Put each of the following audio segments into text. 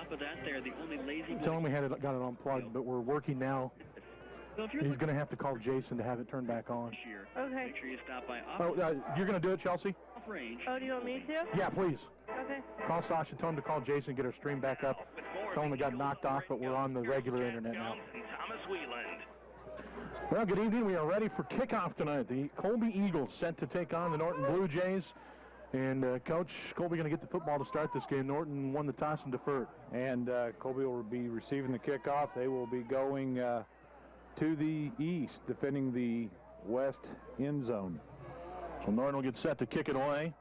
top of that, they're the only lazy boy. Tell him we got it unplugged, but we're working now. So if you're He's going to have to call Jason to have it turned back on. Okay. Make sure you stop by You're going to do it, Chelsea? off range. Oh, do you want me to? Yeah, please. Okay. Call Sasha, tell him to call Jason, get our stream back up. Tell him it got knocked off, but we're on the regular internet now. Thomas Wieland. Well, good evening. We are ready for kickoff tonight. The Colby Eagles set to take on the Norton Blue Jays. And, Coach, Colby going to get the football to start this game. Norton won the toss and deferred. And Colby will be receiving the kickoff. They will be going to the east, defending the west end zone. So Norton will get set to kick it away.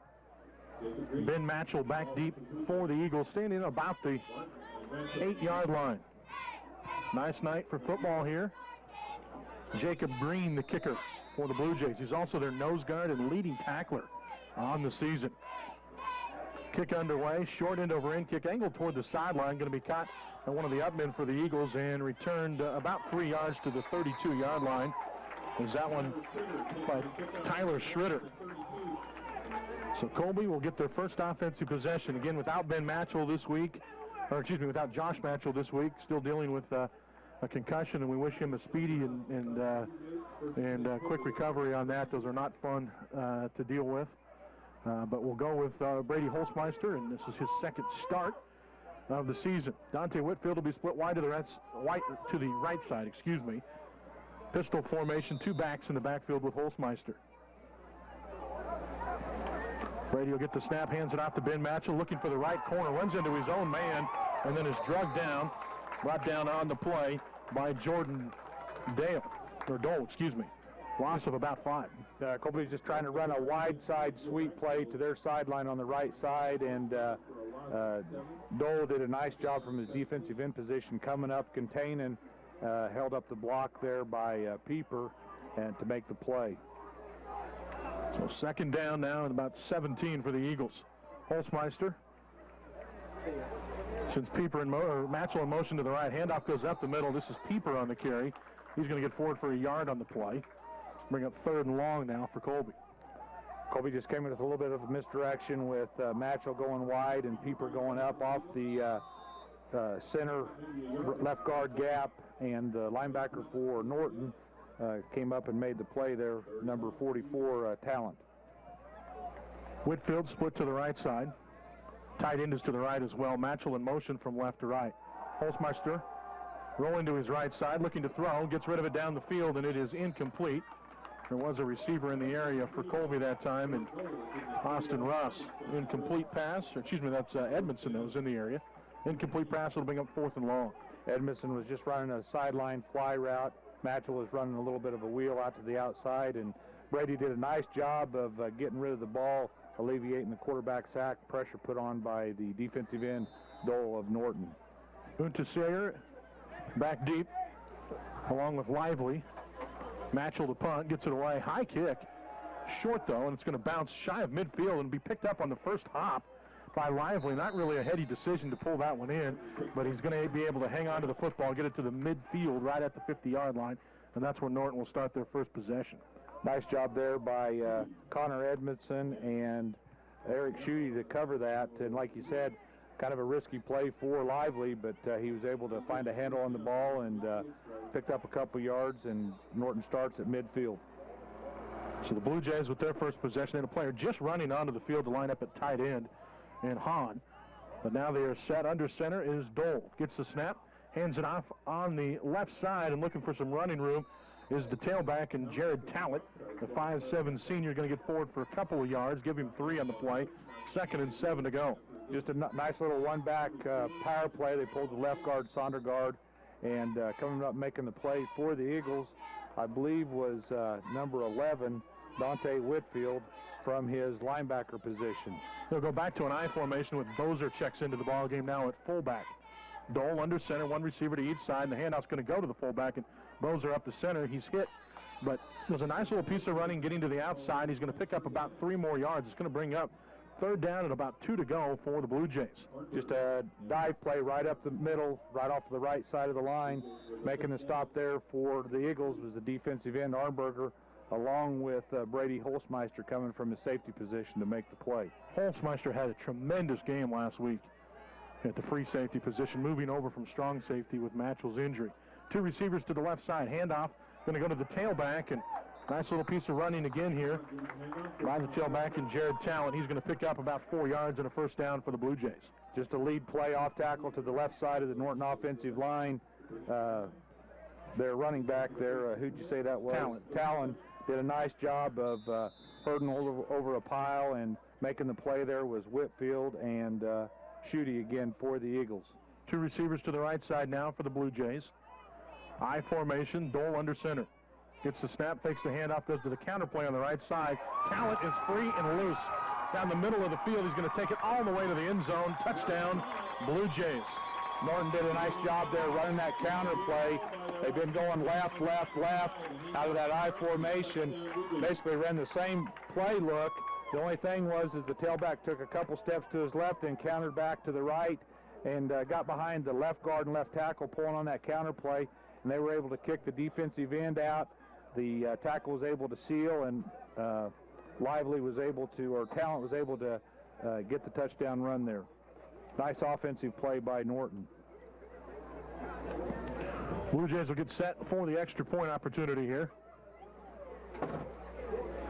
Ben Matchell back deep for the Eagles, standing about the 8-yard line. Nice night for football here. Jacob Green, the kicker for the Blue Jays. He's also their nose guard and leading tackler on the season. Kick underway, short end over end kick, angled toward the sideline, going to be caught by one of the upmen for the Eagles and returned about 3 yards to the 32-yard line. Is that one by Tyler Schroeder. So Colby will get their first offensive possession, again without Ben Matchell this week, without Josh Matchell this week, still dealing with a concussion, and we wish him a speedy and quick recovery on that. Those are not fun to deal with. But we'll go with Brady Holzmeister, and this is his second start of the season. Dante Whitfield will be split wide to the right side. Pistol formation, two backs in the backfield with Holzmeister. Brady will get the snap, hands it off to Ben Matchell, looking for the right corner, runs into his own man, and then is brought down on the play by Jordan Dole. Loss of about 5. Colby's just trying to run a wide side sweep play to their sideline on the right side, and Dole did a nice job from his defensive end position coming up, containing, held up the block there by Pieper and to make the play. So second down now and about 17 for the Eagles. Holzmeister. Since Matchell in motion to the right, handoff goes up the middle. This is Pieper on the carry. He's going to get forward for a yard on the play. Bring up 3rd and long now for Colby. Colby just came in with a little bit of a misdirection with Matchell going wide and Pieper going up off the center left guard gap, and the linebacker for Norton came up and made the play there, number 44, Talent. Whitfield split to the right side. Tight end is to the right as well. Matchell in motion from left to right. Holzmeister rolling to his right side, looking to throw, gets rid of it down the field, and it is incomplete. There was a receiver in the area for Colby that time, and Austin Ross. Incomplete pass, that's Edmondson that was in the area. Incomplete pass will bring up 4th and long. Edmondson was just running a sideline fly route. Matchell was running a little bit of a wheel out to the outside, and Brady did a nice job of getting rid of the ball, alleviating the quarterback sack, pressure put on by the defensive end, Dole of Norton. Untesayer back deep, along with Lively. Matchell to punt, gets it away. High kick, short though, and it's going to bounce shy of midfield and be picked up on the first hop by Lively. Not really a heady decision to pull that one in, but he's going to be able to hang on to the football, get it to the midfield right at the 50-yard line, and that's where Norton will start their first possession. Nice job there by Connor Edmondson and Eric Schutte to cover that, and like you said, kind of a risky play for Lively, but he was able to find a handle on the ball and picked up a couple yards, and Norton starts at midfield. So the Blue Jays with their first possession, and a player just running onto the field to line up at tight end, and Hahn. But now they are set. Under center is Dole. Gets the snap, hands it off on the left side, and looking for some running room is the tailback and Jared Talent, the 5'7" senior, going to get forward for a couple of yards, give him 3 on the play. 2nd and 7 to go. Just a nice little one-back power play. They pulled the left guard, Sondergaard, and coming up making the play for the Eagles, I believe was number 11, Dante Whitfield, from his linebacker position. They'll go back to an I formation with Bozer checks into the ball game now at fullback. Dole under center, one receiver to each side, and the handoff's going to go to the fullback, and Bozer up the center. He's hit, but there's a nice little piece of running getting to the outside. He's going to pick up about 3 more yards. It's going to bring up 3rd down and about 2 to go for the Blue Jays. Just a dive play right up the middle, right off the right side of the line. Making the stop there for the Eagles was the defensive end, Arnberger, along with Brady Holzmeister coming from his safety position to make the play. Holzmeister had a tremendous game last week. at the free safety position, moving over from strong safety with Matchell's injury. Two receivers to the left side. Handoff going to go to the tailback, and nice little piece of running again here by the tailback and Jared Talent. He's going to pick up about 4 yards and a first down for the Blue Jays. Just a lead play off tackle to the left side of the Norton offensive line. Their running back there, who'd you say that was? Talon did a nice job of herding over a pile, and making the play there was Whitfield and Schutte again for the Eagles. Two receivers to the right side now for the Blue Jays. I formation, Dole under center. Gets the snap, takes the handoff, goes to the counter play on the right side. Talent is free and loose. Down the middle of the field, he's going to take it all the way to the end zone. Touchdown, Blue Jays. Norton did a nice job there running that counter play. They've been going left, left, left out of that I formation. Basically ran the same play look. The only thing was the tailback took a couple steps to his left and countered back to the right, and got behind the left guard and left tackle pulling on that counter play, and they were able to kick the defensive end out. The tackle was able to seal, and Lively was able to, or Talent was able to get the touchdown run there. Nice offensive play by Norton. Blue Jays will get set for the extra point opportunity here.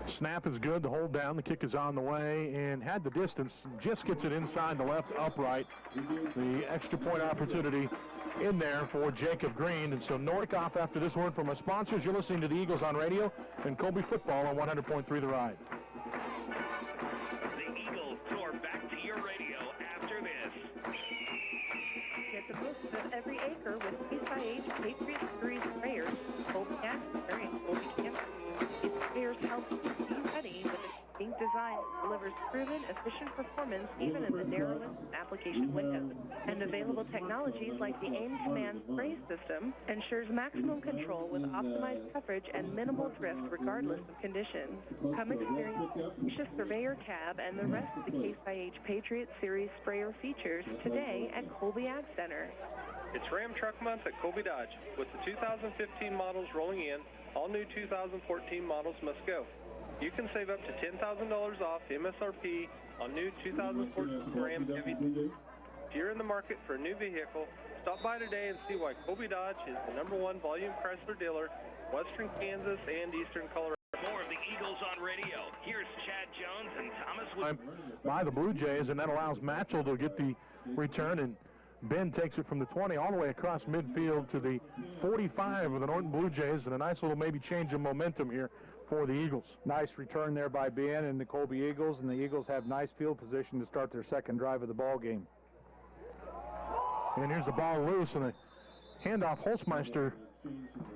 Snap is good, the hold down, the kick is on the way, and had the distance, just gets it inside the left upright. The extra point opportunity in there for Jacob Green. And so Nordic off after this word from our sponsors. You're listening to the Eagles on radio and Colby football on 100.3 The Ride. The Eagles soar back to your radio after this. Get the most of every acre with Case IH Patriot Series sprayers, Colby Axler and Colby Camper. These sprayers help keep you ready with a distinct design that delivers proven, efficient performance even in the narrowest application windows. And available technologies like the AIM Command Spray System ensures maximum control with optimized coverage and minimal drift regardless of conditions. Come experience the spacious Surveyor cab and the rest of the Case IH Patriot Series sprayer features today at Colby Ag Center. It's Ram Truck Month at Colby Dodge. With the 2015 models rolling in, all new 2014 models must go. You can save up to $10,000 off MSRP on new 2014 Ram Heavy. If you're in the market for a new vehicle, stop by today and see why Colby Dodge is the #1 volume Chrysler dealer, Western Kansas and Eastern Colorado. More of the Eagles on radio. Here's Chad Jones and Thomas Wood. By the Blue Jays, and that allows Matchell to get the return, and Ben takes it from the 20 all the way across midfield to the 45 of the Norton Blue Jays, and a nice little maybe change of momentum here for the Eagles. Nice return there by Ben and the Colby Eagles, and the Eagles have nice field position to start their second drive of the ball game. And here's the ball loose, and a handoff. Holzmeister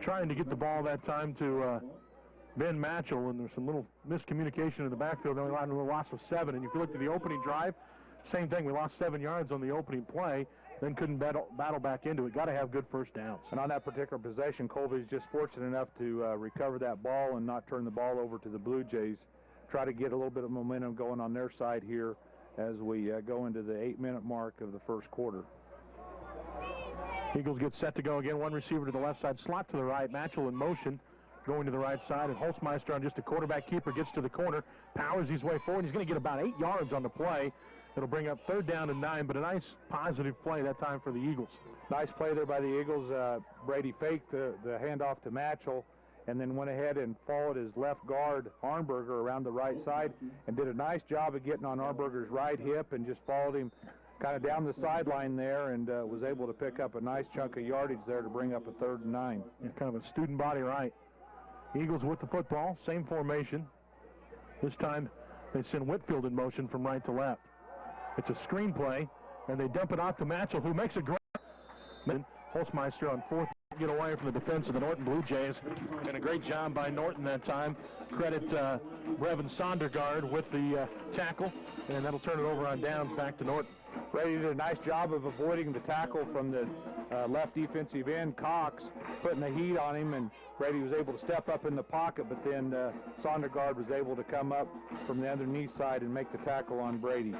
trying to get the ball that time to Ben Matchell, and there's some little miscommunication in the backfield. They only allowed a little loss of 7, and if you look at the opening drive, same thing. We lost 7 yards on the opening play, then couldn't battle back into it. Got to have good first downs. And on that particular possession, Colby's just fortunate enough to recover that ball and not turn the ball over to the Blue Jays. Try to get a little bit of momentum going on their side here as we go into the 8-minute mark of the first quarter. Eagles get set to go again. One receiver to the left side, slot to the right. Matchell in motion, going to the right side, and Holzmeister on just a quarterback keeper gets to the corner, powers his way forward. He's going to get about 8 yards on the play. It'll bring up 3rd down and 9, but a nice positive play that time for the Eagles. Nice play there by the Eagles. Brady faked the handoff to Matchell and then went ahead and followed his left guard, Arnberger, around the right side and did a nice job of getting on Arnberger's right hip and just followed him kind of down the sideline there and was able to pick up a nice chunk of yardage there to bring up a 3rd and 9. Yeah, kind of a student body right. Eagles with the football, same formation. This time they send Whitfield in motion from right to left. It's a screen play, and they dump it off to Matchell, who makes a great. Holzmeister on 4th get away from the defense of the Norton Blue Jays, and a great job by Norton that time. Credit Brevin Sondergaard with the tackle, and that'll turn it over on downs back to Norton. Brady did a nice job of avoiding the tackle from the left defensive end, Cox, putting the heat on him, and Brady was able to step up in the pocket, but then Sondergaard was able to come up from the underneath side and make the tackle on Brady.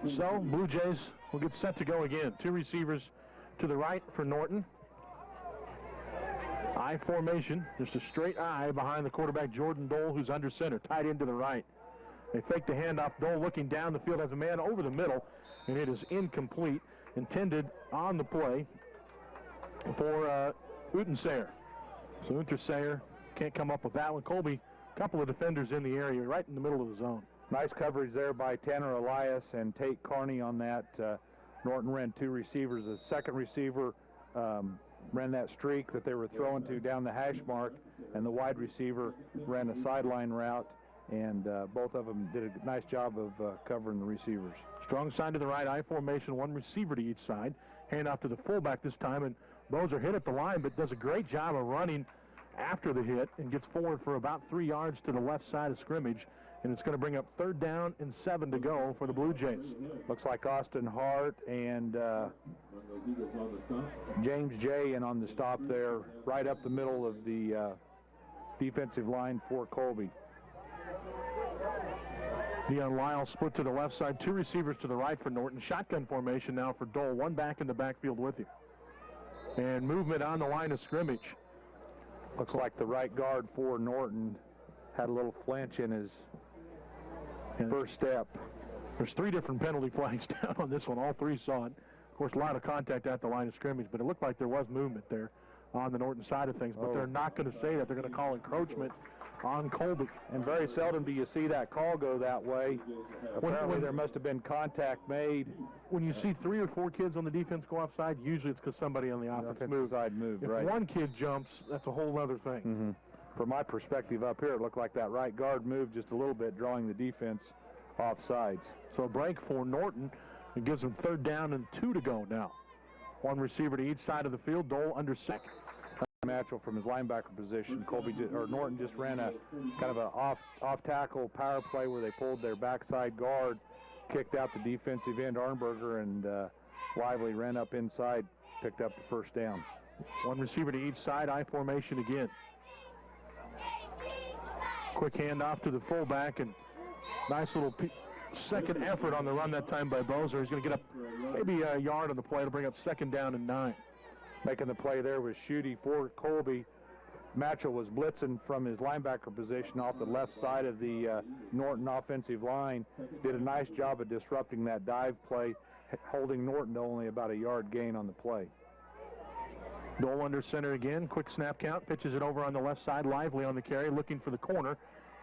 So, Blue Jays will get set to go again. 2 receivers to the right for Norton. I formation, just a straight I behind the quarterback, Jordan Dole, who's under center, tied into the right. They fake the handoff. Dole looking down the field, has a man over the middle, and it is incomplete. Intended on the play for Utensayer. So Utensayer can't come up with that one. Colby, a couple of defenders in the area, right in the middle of the zone. Nice coverage there by Tanner Elias and Tate Carney on that. Norton ran two receivers. The second receiver ran that streak that they were throwing to down the hash mark, and the wide receiver ran a sideline route, and both of them did a nice job of covering the receivers. Strong side to the right, I formation, one receiver to each side. Hand off to the fullback this time, and Bozer hit at the line, but does a great job of running after the hit and gets forward for about 3 yards to the left side of scrimmage, and it's going to bring up 3rd down and 7 to go for the Blue Jays. Looks like Austin Hart and James Jay in on the stop there, right up the middle of the defensive line for Colby. Dion Lyle split to the left side, 2 receivers to the right for Norton. Shotgun formation now for Dole, 1 back in the backfield with him. And movement on the line of scrimmage. Looks like the right guard for Norton had a little flinch in his first step. There's 3 different penalty flags down on this one. All 3 saw it. Of course, a lot of contact at the line of scrimmage, but it looked like there was movement there on the Norton side of things. But they're not going to say that. They're going to call encroachment on Colby. And very seldom do you see that call go that way. Apparently there must have been contact made. When you see 3 or 4 kids on the defense go offside, usually it's because somebody on the offense side moved. If right. one kid jumps, that's a whole other thing. Mm-hmm. From my perspective up here, it looked like that right guard moved just a little bit, drawing the defense off sides. So a break for Norton. It gives them 3rd down and 2 to go now. 1 receiver to each side of the field. Dole under second. Matchell from his linebacker position. Norton just ran a kind of a off tackle power play where they pulled their backside guard, kicked out the defensive end Arnberger, and Lively ran up inside, picked up the 1st down. 1 receiver to each side, I formation again. Quick handoff to the fullback, and nice little second effort on the run that time by Bozer. He's going to get up maybe a yard on the play to bring up 2nd down and 9. Making the play there was Schutte for Colby. Matchell was blitzing from his linebacker position off the left side of the Norton offensive line. Did a nice job of disrupting that dive play, holding Norton to only about a yard gain on the play. Dole under center again. Quick snap count. Pitches it over on the left side. Lively on the carry, looking for the corner.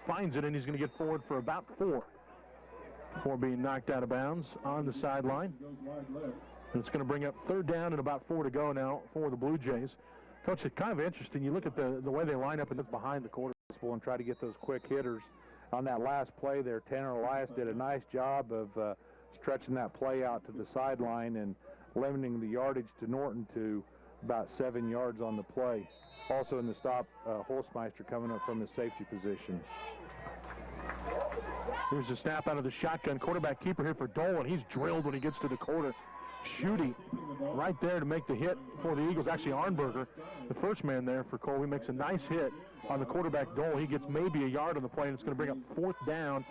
Finds it, and he's going to get forward for about 4 before being knocked out of bounds on the sideline. And it's going to bring up 3rd down and about 4 to go now for the Blue Jays. Coach, it's kind of interesting. You look at the way they line up and it's behind the quarterback and try to get those quick hitters. On that last play there, Tanner Elias did a nice job of stretching that play out to the sideline and limiting the yardage to Norton to about 7 yards on the play. Also in the stop, Holzmeister coming up from his safety position. Here's a snap out of the shotgun. Quarterback keeper here for Dole, and he's drilled when he gets to the quarter. Schutte right there to make the hit for the Eagles. Actually, Arnberger, the first man there for Colby, makes a nice hit on the quarterback Dole. He gets maybe a yard on the play, and it's going to bring up 4th down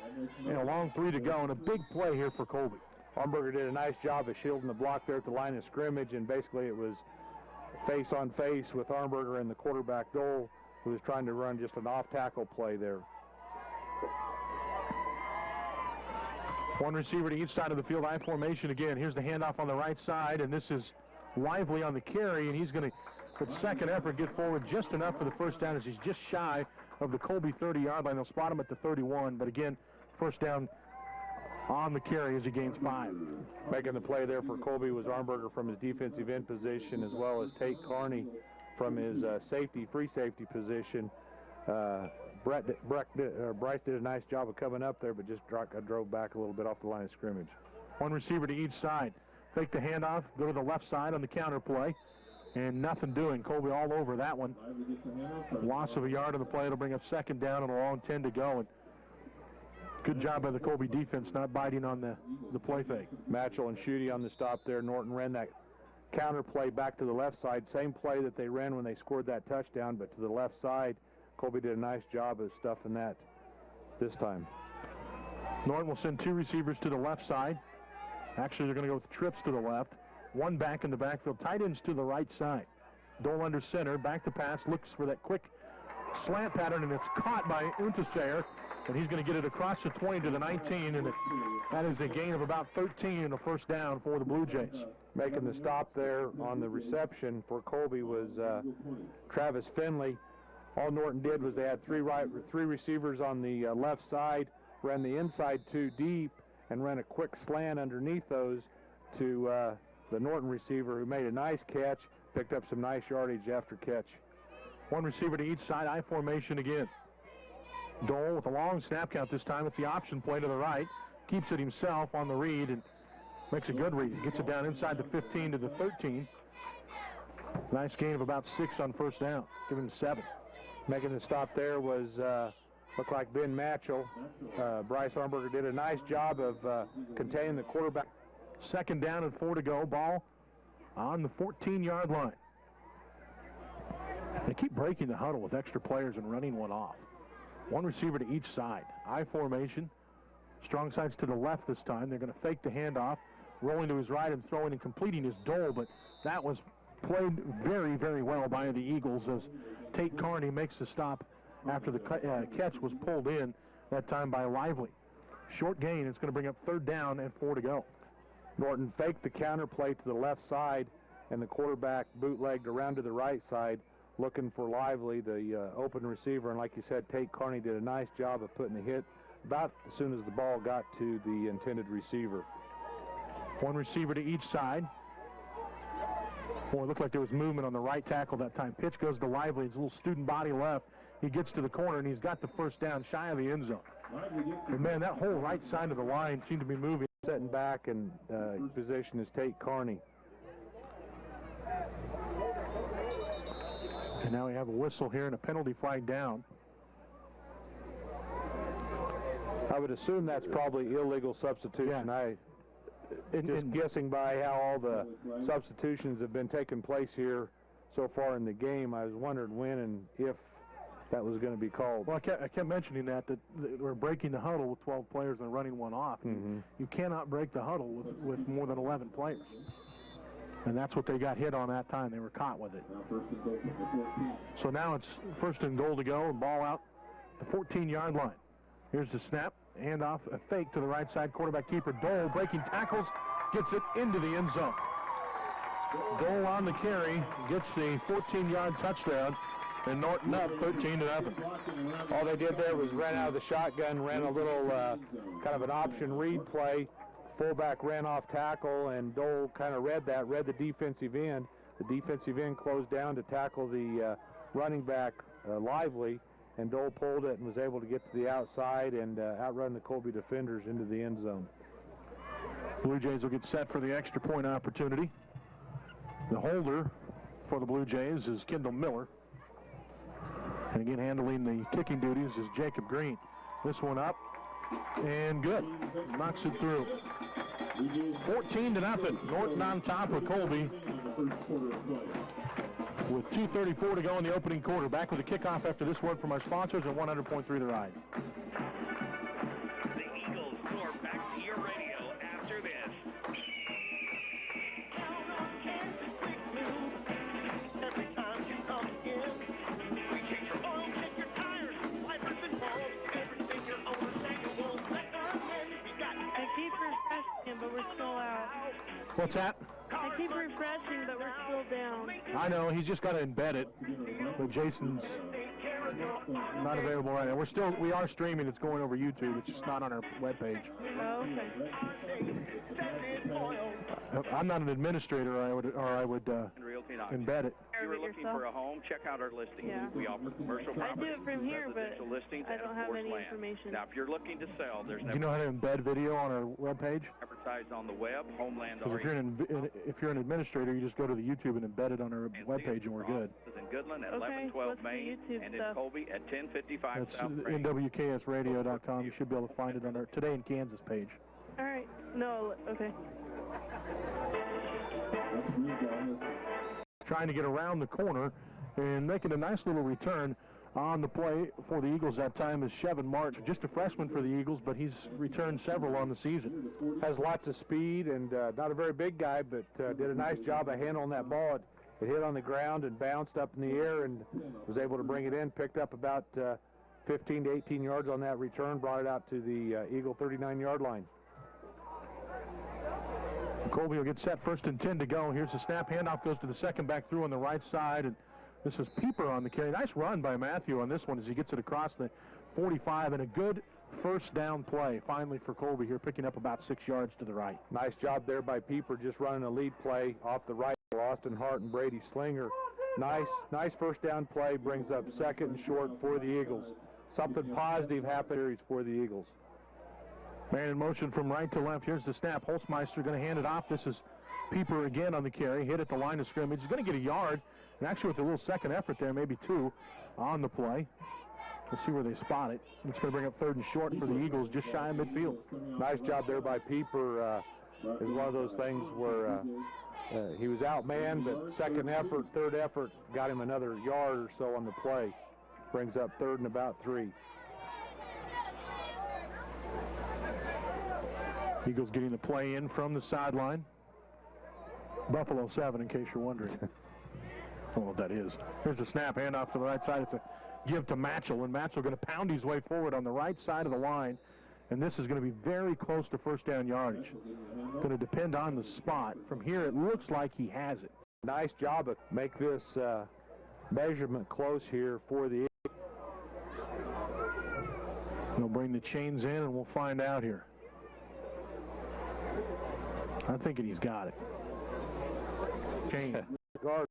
and a long 3 to go, and a big play here for Colby. Arnberger did a nice job of shielding the block there at the line of scrimmage, and basically it was face on face with Arnberger and the quarterback Dole, who was trying to run just an off-tackle play there. 1 receiver to each side of the field, I formation again. Here's the handoff on the right side, and this is Lively on the carry, and he's going to, with 2nd effort, get forward just enough for the 1st down as he's just shy of the Colby 30-yard line. They'll spot him at the 31, but again, 1st down on the carry as he gains 5. Making the play there for Colby was Arnberger from his defensive end position, as well as Tate Carney from his free safety position. Bryce did a nice job of coming up there, but just drove back a little bit off the line of scrimmage. 1 receiver to each side. Fake the handoff, go to the left side on the counter play, and nothing doing. Colby all over that one. Loss of a yard on the play. It'll bring up 2nd down and a long 10 to go. And good job by the Colby defense not biting on the play fake. Matchell and Schutte on the stop there. Norton ran that counter play back to the left side. Same play that they ran when they scored that touchdown, but to the left side. Colby did a nice job of stuffing that this time. Norton will send 2 receivers to the left side. Actually, they're going to go with trips to the left. 1 back in the backfield. Tight ends to the right side. Dole under center. Back to pass. Looks for that quick slant pattern, and it's caught by Unterseyer. and he's going to get it across the 20 to the 19, and that is a gain of about 13 and a first down for the Blue Jays. Making the stop there on the reception for Colby was Travis Finley. All Norton did was they had three receivers on the left side, ran the inside two deep, and ran a quick slant underneath those to the Norton receiver, who made a nice catch, picked up some nice yardage after catch. One receiver to each side, I formation again. Dole with a long snap count this time. It's the option play to the right. Keeps it himself on the read and makes a good read. Gets it down inside the 15 to the 13. Nice gain of about 6 on first down. Give him 7. Making the stop there was, looked like Ben Matchell. Bryce Armberger did a nice job of containing the quarterback. Second down and 4 to go. Ball on the 14-yard line. They keep breaking the huddle with extra players and running one off. One receiver to each side. I formation. Strong sides to the left this time. They're going to fake the handoff, rolling to his right and throwing and completing his Dole, but that was played very, very well by the Eagles as Tate Carney makes the stop after the catch was pulled in, that time by Lively. Short gain. It's going to bring up third down and 4 to go. Norton faked the counter play to the left side, and the quarterback bootlegged around to the right side, looking for Lively, the open receiver. And like you said, Tate Carney did a nice job of putting the hit about as soon as the ball got to the intended receiver. One receiver to each side. Boy, it looked like there was movement on the right tackle that time. Pitch goes to Lively. His little student body left. He gets to the corner, and he's got the first down shy of the end zone. And, man, that whole right side of the line seemed to be moving. Setting back and position is Tate Carney. And now we have a whistle here and a penalty flag down. I would assume that's probably illegal substitution. Yeah. Just guessing by how all the substitutions have been taking place here so far in the game, I was wondering when and if that was going to be called. Well, I kept mentioning that we're breaking the huddle with 12 players and running one off. Mm-hmm. You cannot break the huddle with more than 11 players. And that's what they got hit on that time. They were caught with it. So now it's first and goal to go, and ball out the 14-yard line. Here's the snap, handoff, a fake to the right side. Quarterback keeper Dole breaking tackles, gets it into the end zone. Dole on the carry, gets the 14-yard touchdown, and Norton up 13-0. All they did there was ran out of the shotgun, ran a little kind of an option read play. Fullback ran off tackle, and Dole kind of read the defensive end. The defensive end closed down to tackle the running back Lively, and Dole pulled it and was able to get to the outside and outrun the Colby defenders into the end zone. Blue Jays will get set for the extra point opportunity. The holder for the Blue Jays is Kendall Miller. And again, handling the kicking duties is Jacob Green. This one up and good. Knocks it through. 14-0. Norton on top of Colby with 2:34 to go in the opening quarter. Back with a kickoff after this word from our sponsors at 100.3 The Ride. The Eagles soar back to your radio after this. I keep refreshing, but we're still out. What's that? I keep refreshing, but we're still down. I know, he's just got to embed it. But Jason's not available right now. We are streaming. It's going over YouTube. It's just not on our webpage. Oh, okay. I'm not an administrator, or I would embed it. If you were looking for a home, check out our listing. Yeah. We offer commercial I do property, it from here, but residential listings, I and don't of have course any land. information. Now, if you're looking to sell, there's Do no you know how to embed video on our webpage? advertised on the web. Homeland Because if you're an administrator, you just go to the YouTube and embed it on our webpage, and we're good. In Goodland at Okay, 1112 what's the Main, YouTube and in stuff? Colby at 1055 That's South Main. nwksradio.com. You should be able to find it on our Today in Kansas page. All right. No, okay. Trying to get around the corner and making a nice little return on the play for the Eagles that time is Chevin March, just a freshman for the Eagles, but he's returned several on the season. Has lots of speed and not a very big guy, but did a nice job of handling that ball. It hit on the ground and bounced up in the air and was able to bring it in, picked up about 15 to 18 yards on that return, brought it out to the Eagle 39-yard line. Colby will get set, 1st and 10 to go. Here's the snap, handoff goes to the second back through on the right side, and this is Pieper on the carry. Nice run by Matthew on this one as he gets it across the 45, and a good first down play finally for Colby here, picking up about 6 yards to the right. Nice job there by Pieper, just running a lead play off the right for Austin Hart and Brady Slinger. Nice first down play, brings up 2nd and short for the Eagles. Something positive happened for the Eagles. Man in motion from right to left. Here's the snap. Holzmeister going to hand it off. This is Pieper again on the carry. Hit at the line of scrimmage. He's going to get a yard. And actually with a little second effort there, maybe 2 on the play. We'll see where they spot it. It's going to bring up 3rd and short for the Eagles, just shy of midfield. Nice job there by Pieper. It's one of those things where he was outmanned, but second effort, third effort got him another yard or so on the play. Brings up 3rd and about 3. Eagles getting the play in from the sideline. Buffalo 7, in case you're wondering. I don't know what that is. Here's the snap, handoff to the right side. It's a give to Matchell, and Matchell going to pound his way forward on the right side of the line, and this is going to be very close to first down yardage. Going to depend on the spot. From here, it looks like he has it. Nice job of make this measurement close here for the Eagles. They'll bring the chains in, and we'll find out here. I'm thinking he's got it. Chain. Guard.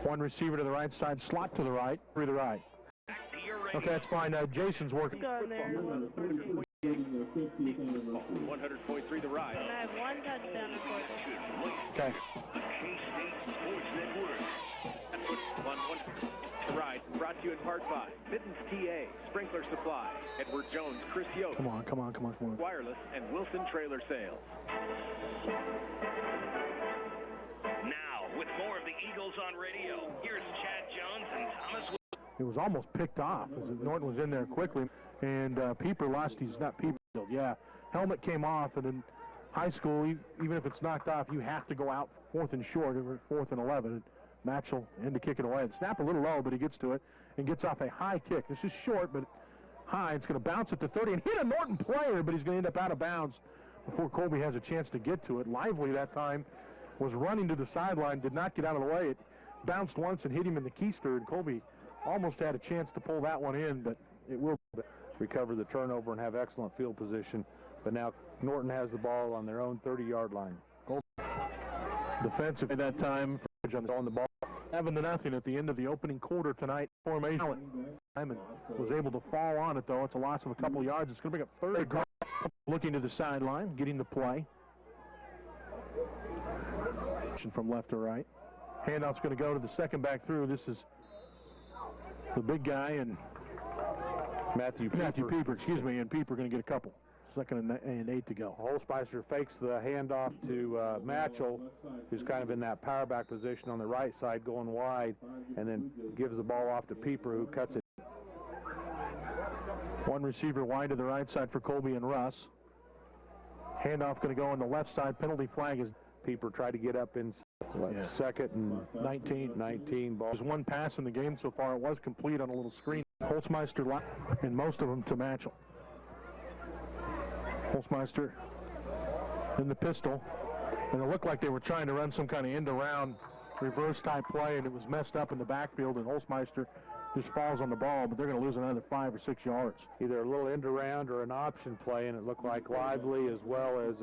One receiver to the right side, slot to the right, through the right. Okay, that's fine. Jason's working. Gone there. 100.3 the ride. And I have 1 touchdown to score. Okay. The ride brought to you in part by Mittens TA, Sprinkler Supply, Edward Jones, Chris Yost, Come on. Wireless, and Wilson Trailer Sales. Now, with more of the Eagles on radio, here's Chad Jones and Thomas. It was almost picked off as Norton was in there quickly, and Pieper lost his, not Pieper, yeah, helmet came off, and in high school, even if it's knocked off, you have to go out 4th and short, or 4th and 11, and Matchell in to kick it away. The snap a little low, but he gets to it and gets off a high kick. This is short, but high. It's going to bounce it to 30 and hit a Norton player, but he's going to end up out of bounds before Colby has a chance to get to it. Lively that time was running to the sideline, did not get out of the way. It bounced once and hit him in the keister, and Colby almost had a chance to pull that one in, but it will recover the turnover and have excellent field position. But now Norton has the ball on their own 30-yard line. Defensive at that time on the ball. 7-0 at the end of the opening quarter tonight. Formation. Hyman was able to fall on it, though. It's a loss of a couple yards. It's going to bring up 3rd. Looking to the sideline, getting the play. From left to right. Handoff's going to go to the second back through. This is the big guy and Matthew Pieper, and Pieper going to get a couple. 2nd and 8 to go. Holzmeister fakes the handoff to Matchell, who's kind of in that power back position on the right side going wide, and then gives the ball off to Pieper, who cuts it. One receiver wide to the right side for Colby and Russ. Handoff going to go on the left side. Penalty flag is Pieper tried to get up in 2nd and 19 ball. There's one pass in the game so far. It was complete on a little screen. Holzmeister and most of them to Matchell. Holzmeister in the pistol, and it looked like they were trying to run some kind of end-around reverse type play, and it was messed up in the backfield, and Holzmeister just falls on the ball, but they're going to lose another 5 or 6 yards. Either a little end-around or an option play, and it looked like Lively as well as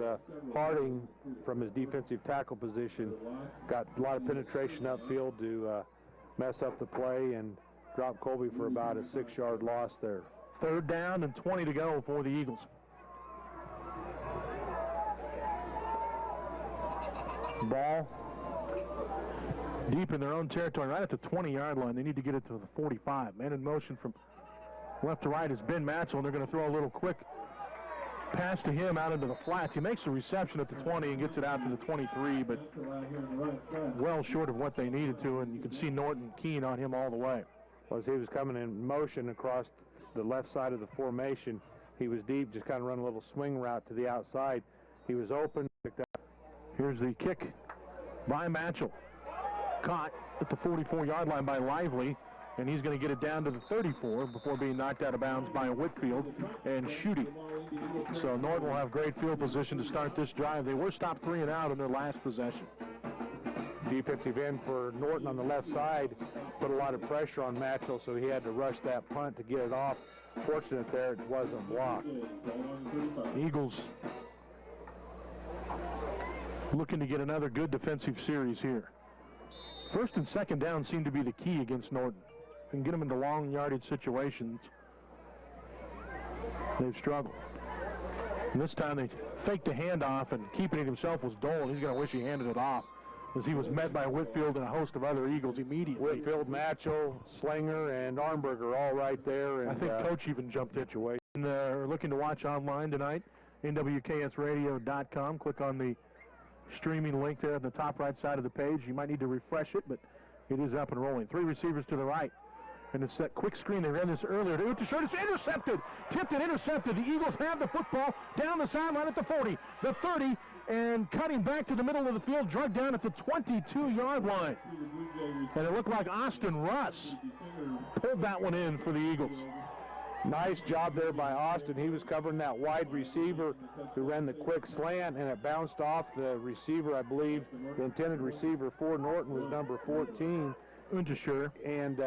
Harding from his defensive tackle position got a lot of penetration upfield to mess up the play and drop Colby for about a 6-yard loss there. 3rd down and 20 to go for the Eagles. Ball deep in their own territory, right at the 20-yard line. They need to get it to the 45. Man in motion from left to right is Ben Matchell, and they're going to throw a little quick pass to him out into the flats. He makes a reception at the 20 and gets it out to the 23, but well short of what they needed to, and you can see Norton keen on him all the way. Well, as he was coming in motion across the left side of the formation, he was deep, just kind of run a little swing route to the outside. He was open. Here's the kick by Matchell. Caught at the 44-yard line by Lively. and he's going to get it down to the 34 before being knocked out of bounds by Whitfield and Schutte. So Norton will have great field position to start this drive. They were stopped 3 and out in their last possession. Defensive end for Norton on the left side put a lot of pressure on Matchell, so he had to rush that punt to get it off. Fortunate there, it wasn't blocked. Eagles looking to get another good defensive series here. First and second down seem to be the key against Norton. And get them into long yardage situations. They've struggled. And this time they faked a handoff, and keeping it himself was Dole. He's going to wish he handed it off, as he was met by Whitfield and a host of other Eagles immediately. Whitfield, Matchell, Slinger, and Armberger all right there. And I think Coach even jumped in. And they're looking to watch online tonight, nwksradio.com. Click on the streaming link there on the top right side of the page. You might need to refresh it, but it is up and rolling. 3 receivers to the right. And it's that quick screen. They ran this earlier. It's intercepted. Tipped and intercepted. The Eagles have the football down the sideline at the 40, the 30, and cutting back to the middle of the field, dragged down at the 22-yard line. And it looked like Austin Russ pulled that one in for the Eagles. Nice job there by Austin. He was covering that wide receiver who ran the quick slant, and it bounced off the receiver. I believe the intended receiver for Norton was number 14. Ungesure. And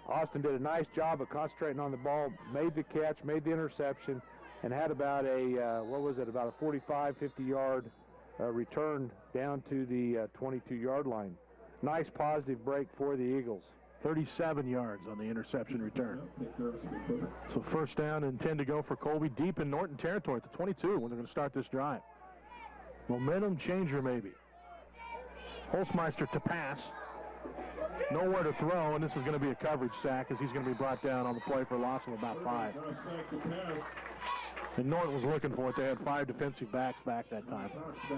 Austin did a nice job of concentrating on the ball, made the catch, made the interception, and had about a, about a 45, 50-yard return down to the 22-yard line. Nice positive break for the Eagles. 37 yards on the interception return. So first down and 10 to go for Colby, deep in Norton territory at the 22 when they're going to start this drive. Momentum changer maybe. Holzmeister to pass. Nowhere to throw, and this is going to be a coverage sack as he's going to be brought down on the play for a loss of about 5. And Norton was looking for it. They had 5 defensive backs back that time.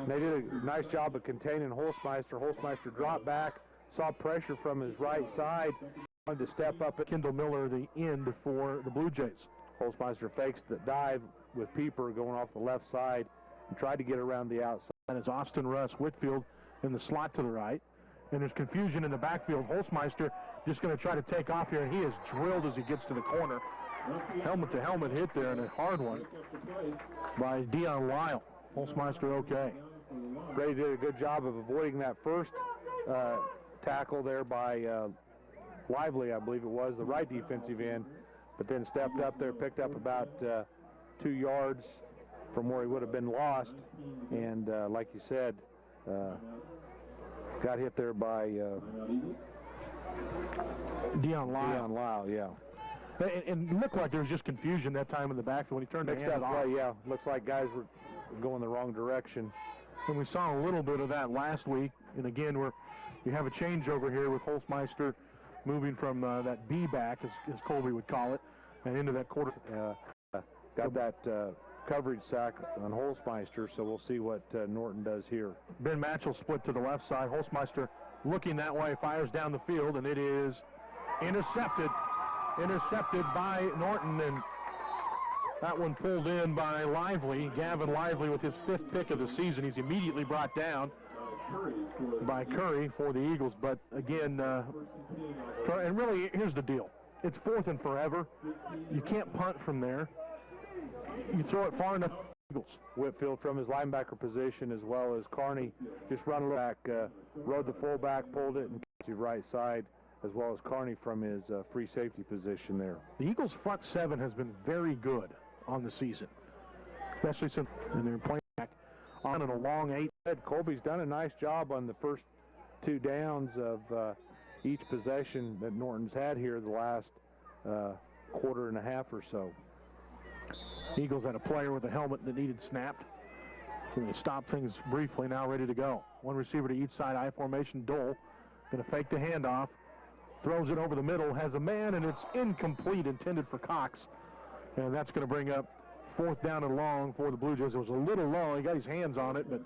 They did a nice job of containing Holzmeister. Holzmeister dropped back, saw pressure from his right side, wanted to step up. Kendall Miller, the end for the Blue Jays. Holzmeister fakes the dive with Pieper going off the left side and tried to get around the outside. And it's Austin Russ, Whitfield in the slot to the right. And there's confusion in the backfield. Holzmeister just going to try to take off here, and he is drilled as he gets to the corner. Helmet-to-helmet hit there, and a hard one by Dion Lyle. Holzmeister okay. Brady did a good job of avoiding that first tackle there by Lively, I believe it was, the right defensive end, but then stepped up there, picked up about 2 yards from where he would have been lost, and like you said, got hit there by Dion Lyle. Dion Lyle, yeah. And it looked like there was just confusion that time in the backfield when he turned to hand it off. Play, yeah, looks like guys were going the wrong direction. And we saw a little bit of that last week. And again, you have a changeover here with Holzmeister moving from that B back, as Colby would call it, and into that quarter. Got that coverage sack on Holzmeister, so we'll see what Norton does here. Ben Matchell split to the left side. Holzmeister looking that way, fires down the field, and it is intercepted. Intercepted by Norton, and that one pulled in by Lively. Gavin Lively with his 5th pick of the season. He's immediately brought down by Curry for the Eagles. But again, and really, here's the deal. It's 4th and forever. You can't punt from there. You throw it far enough. Eagles. Whitfield from his linebacker position, as well as Carney, just run a little back, rode the fullback, pulled it, and to right side, as well as Carney from his free safety position there. The Eagles' front 7 has been very good on the season, especially since they're playing back on in a long 8. Colby's done a nice job on the first 2 downs of each possession that Norton's had here the last quarter and a half or so. Eagles had a player with a helmet that needed snapped. So they stopped things briefly, now ready to go. One receiver to each side, I formation. Dole going to fake the handoff. Throws it over the middle, has a man, and it's incomplete, intended for Cox. And that's going to bring up 4th down and long for the Blue Jays. It was a little low. He got his hands on it, but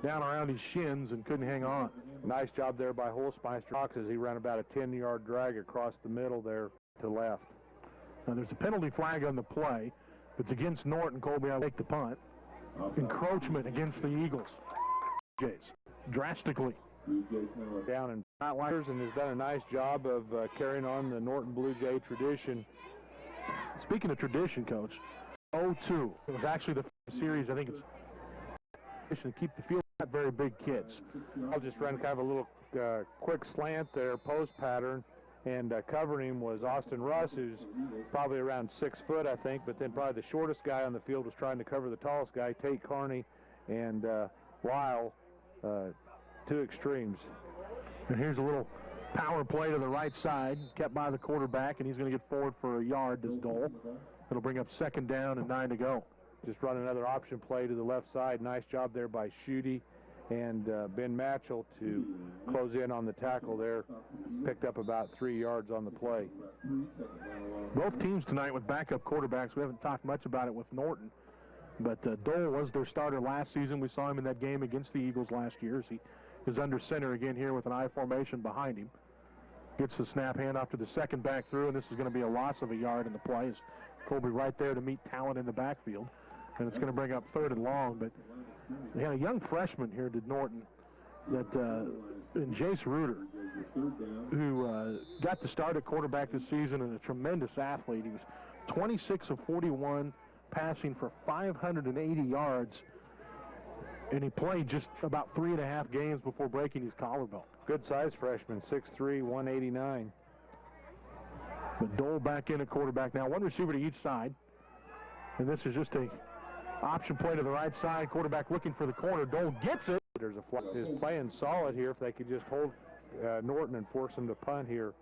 down around his shins and couldn't hang on. Nice job there by Holzmeister Cox as he ran about a 10-yard drag across the middle there to left. Now there's a penalty flag on the play. It's against Norton. Colby will take the punt. Encroachment against the Eagles. Jays drastically down in Flatliners and has done a nice job of carrying on the Norton Blue Jay tradition. Speaking of tradition, Coach, 0-2. It was actually the series, I think it's to keep the field not very big kids. I'll just run kind of a little quick slant there, post pattern, and covering him was Austin Russ, who's probably around 6 foot, I think, but then probably the shortest guy on the field was trying to cover the tallest guy, Tate Carney, and Lyle, two extremes. And here's a little power play to the right side, kept by the quarterback, and he's going to get forward for a yard, this Dole. It'll bring up 2nd down and 9 to go. Just run another option play to the left side. Nice job there by Schutte and Ben Matchell to close in on the tackle there. Picked up about 3 yards on the play. Both teams tonight with backup quarterbacks. We haven't talked much about it with Norton, but Dole was their starter last season. We saw him in that game against the Eagles last year. He is under center again here with an I formation behind him. Gets the snap, hand off to the second back through, and this is going to be a loss of a yard in the play. Colby right there to meet Talent in the backfield. And it's going to bring up 3rd and long, but they had a young freshman here, did Norton, that in Jace Reuter, who got the start at quarterback this season and a tremendous athlete. He was 26 of 41, passing for 580 yards, and he played just about 3.5 games before breaking his collarbone. Good size freshman, 6'3", 189. But Dole back in at quarterback now, one receiver to each side, and this is just a option play to the right side. Quarterback looking for the corner. Dole gets it. There's a is playing solid here. If they could just hold Norton and force him to punt here.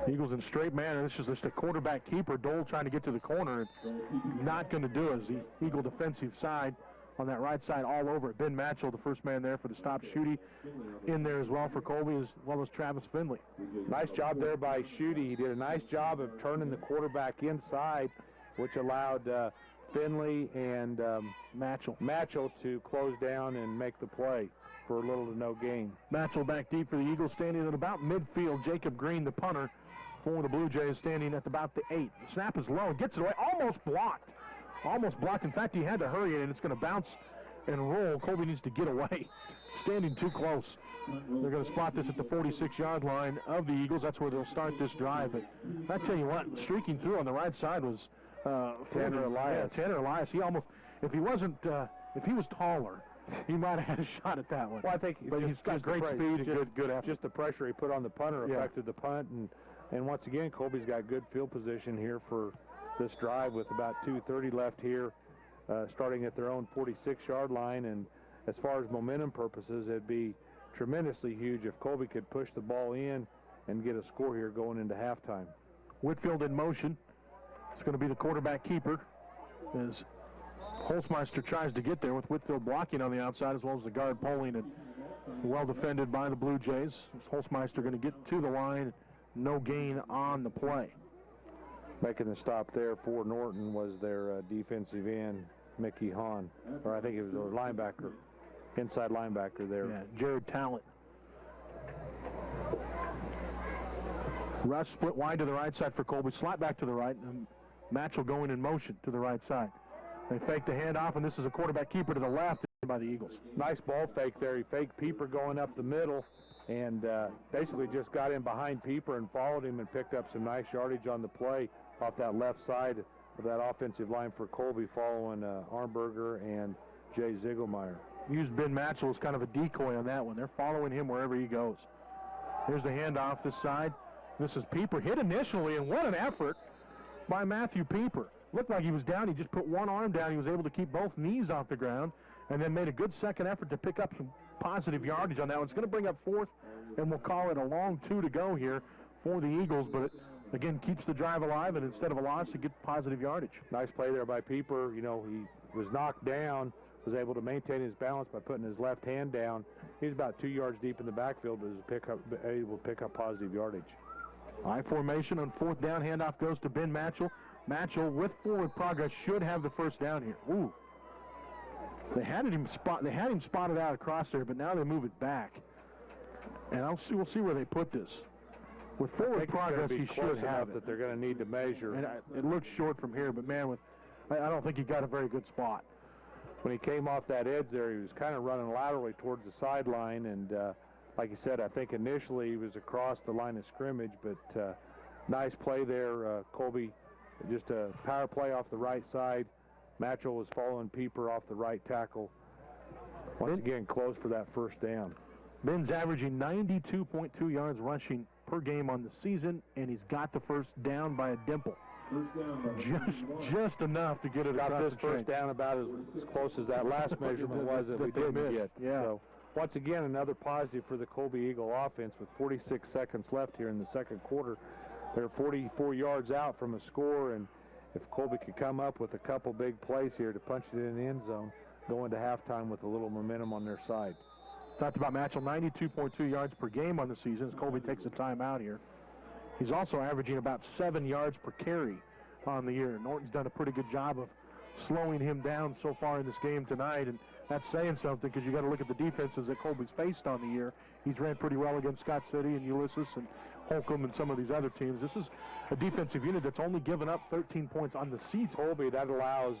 Eagles in straight man, and this is just a quarterback keeper. Dole trying to get to the corner, and not going to do it. As the Eagle defensive side on that right side all over it. Ben Matchell, the first man there for the stop. Schutte in there as well for Colby, as well as Travis Finley. Nice job there by Schutte. He did a nice job of turning the quarterback inside, which allowed Finley and Matchell to close down and make the play for little to no gain. Matchell back deep for the Eagles, standing at about midfield. Jacob Green, the punter for the Blue Jays, standing at about the 8. The snap is low, gets it away, almost blocked. Almost blocked. In fact, he had to hurry it, and it's going to bounce and roll. Colby needs to get away. Standing too close. They're going to spot this at the 46-yard line of the Eagles. That's where they'll start this drive. But I tell you what, streaking through on the right side was Tanner Elias. Yeah, Tanner Elias. He almost, if he was taller, he might have had a shot at that one. Well, I think, but he's got great speed and good effort. Just the pressure he put on the punter affected the punt, and once again, Colby's got good field position here for this drive with about 2:30 left here, starting at their own 46-yard line. And as far as momentum purposes, it'd be tremendously huge if Colby could push the ball in and get a score here going into halftime. Whitfield in motion. It's going to be the quarterback keeper as Holzmeister tries to get there with Whitfield blocking on the outside as well as the guard pulling, and well defended by the Blue Jays. Holzmeister going to get to the line, no gain on the play. Making the stop there for Norton was their defensive end, Mickey Hahn, or I think it was a linebacker, inside linebacker there. Yeah, Jared Talent. Rush split wide to the right side for Colby, slot back to the right, and Matchell going in motion to the right side. They fake the handoff, and this is a quarterback keeper to the left by the Eagles. Nice ball fake there. He faked Pieper going up the middle, and basically just got in behind Pieper and followed him and picked up some nice yardage on the play off that left side of that offensive line for Colby, following Armberger and Jay Ziegelmeyer. Used Ben Matchell as kind of a decoy on that one. They're following him wherever he goes. Here's the handoff this side. This is Pieper, hit initially, and what an effort by Matthew Pieper. Looked like he was down. He just put one arm down. He was able to keep both knees off the ground and then made a good second effort to pick up some positive yardage on that one. It's going to bring up 4th, and we'll call it a long 2 to go here for the Eagles, but it, again, keeps the drive alive, and instead of a loss, you get positive yardage. Nice play there by Pieper. You know, he was knocked down, was able to maintain his balance by putting his left hand down. He's about 2 yards deep in the backfield, but was able to pick up positive yardage. I formation on 4th down. Handoff goes to Ben Matchell. Matchell with forward progress should have the first down here. Ooh. They had him spotted out across there, but now they move it back. And we'll see where they put this. With forward progress, he should have it. That they're going to need to measure. And it looks short from here, but man, I don't think he got a very good spot. when he came off that edge there, he was kind of running laterally towards the sideline, and like you said, I think initially he was across the line of scrimmage, but nice play there, Colby. Just a power play off the right side. Matchell was following Pieper off the right tackle. Once again, close for that first down. Ben's averaging 92.2 yards rushing per game on the season, and he's got the first down by a dimple. Just enough to get it across Got this the first chain. down about as close as that last measurement was that we they didn't missed. get. Yeah. So once again, another positive for the Colby Eagle offense with 46 seconds left here in the second quarter. They're 44 yards out from a score, and if Colby could come up with a couple big plays here to punch it in the end zone, go into halftime with a little momentum on their side. Talked about Matchell, 92.2 yards per game on the season as Colby takes a timeout here. He's also averaging about 7 yards per carry on the year. Norton's done a pretty good job of slowing him down so far in this game tonight, and that's saying something because you got to look at the defenses that Colby's faced on the year. He's ran pretty well against Scott City and Ulysses and Holcomb and some of these other teams. This is a defensive unit that's only given up 13 points on the season. Colby, that allows